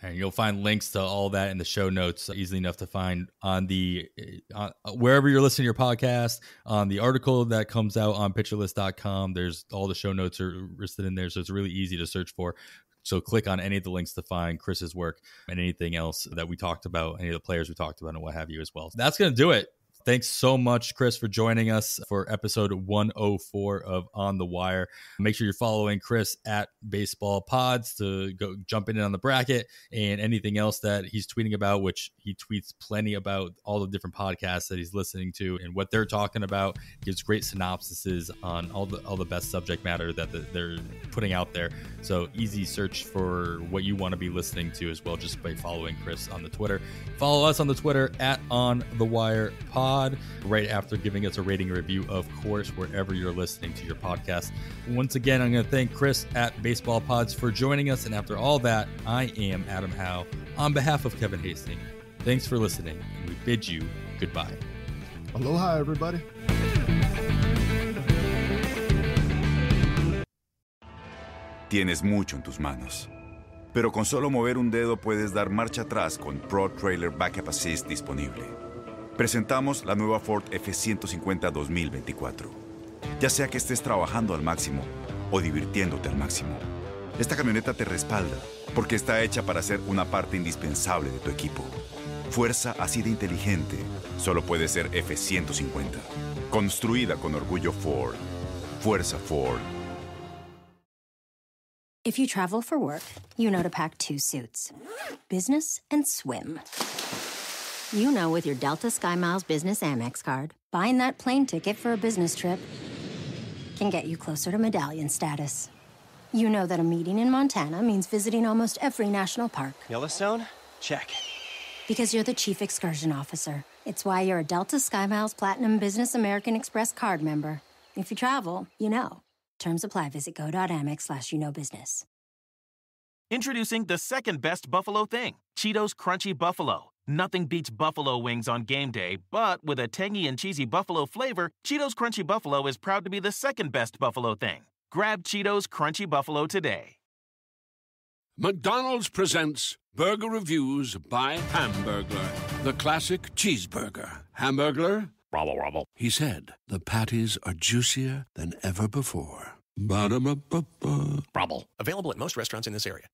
And you'll find links to all that in the show notes, easily enough to find on the wherever you're listening to your podcast, on the article that comes out on pitcherlist.com. There's all the show notes are listed in there, so it's really easy to search for. So click on any of the links to find Chris's work and anything else that we talked about, any of the players we talked about, and what have you as well. So that's going to do it. Thanks so much, Chris, for joining us for episode 104 of On the Wire. Make sure you're following Chris at Baseball Pods to go jump in on the bracket and anything else that he's tweeting about, which he tweets plenty about all the different podcasts that he's listening to and what they're talking about. Gives great synopsises on all the best subject matter that they're putting out there. So easy search for what you want to be listening to as well, just by following Chris on the Twitter. Follow us on the Twitter at On the Wire Pod. Right after giving us a rating and review, of course, wherever you're listening to your podcast. Once again, I'm going to thank Chris at Baseball Pods for joining us. And after all that, I am Adam Howe on behalf of Kevin Hasting. Thanks for listening, and we bid you goodbye. Aloha, everybody. Tienes mucho en tus manos, pero con solo mover un dedo puedes dar marcha atrás con Pro Trailer Backup Assist disponible. Presentamos la nueva Ford F-150 2024. Ya sea que estés trabajando al máximo o divirtiéndote al máximo, esta camioneta te respalda porque está hecha para ser una parte indispensable de tu equipo. Fuerza así de inteligente solo puede ser F-150. Construida con orgullo Ford. Fuerza Ford. If you travel for work, you know to pack 2 suits. Business and swim. You know, with your Delta SkyMiles Business Amex card, buying that plane ticket for a business trip can get you closer to medallion status. You know that a meeting in Montana means visiting almost every national park. Yellowstone? Check. Because you're the chief excursion officer. It's why you're a Delta SkyMiles Platinum Business American Express card member. If you travel, you know. Terms apply. Visit go.amex/you-know-business. Introducing the second best buffalo thing, Cheetos Crunchy Buffalo. Nothing beats buffalo wings on game day, but with a tangy and cheesy buffalo flavor, Cheetos Crunchy Buffalo is proud to be the second best buffalo thing. Grab Cheetos Crunchy Buffalo today. McDonald's presents Burger Reviews by Hamburglar, the classic cheeseburger. Hamburglar? Rubble, rubble. He said, the patties are juicier than ever before. Ba-da-ba-ba-ba. Brabble. Available at most restaurants in this area.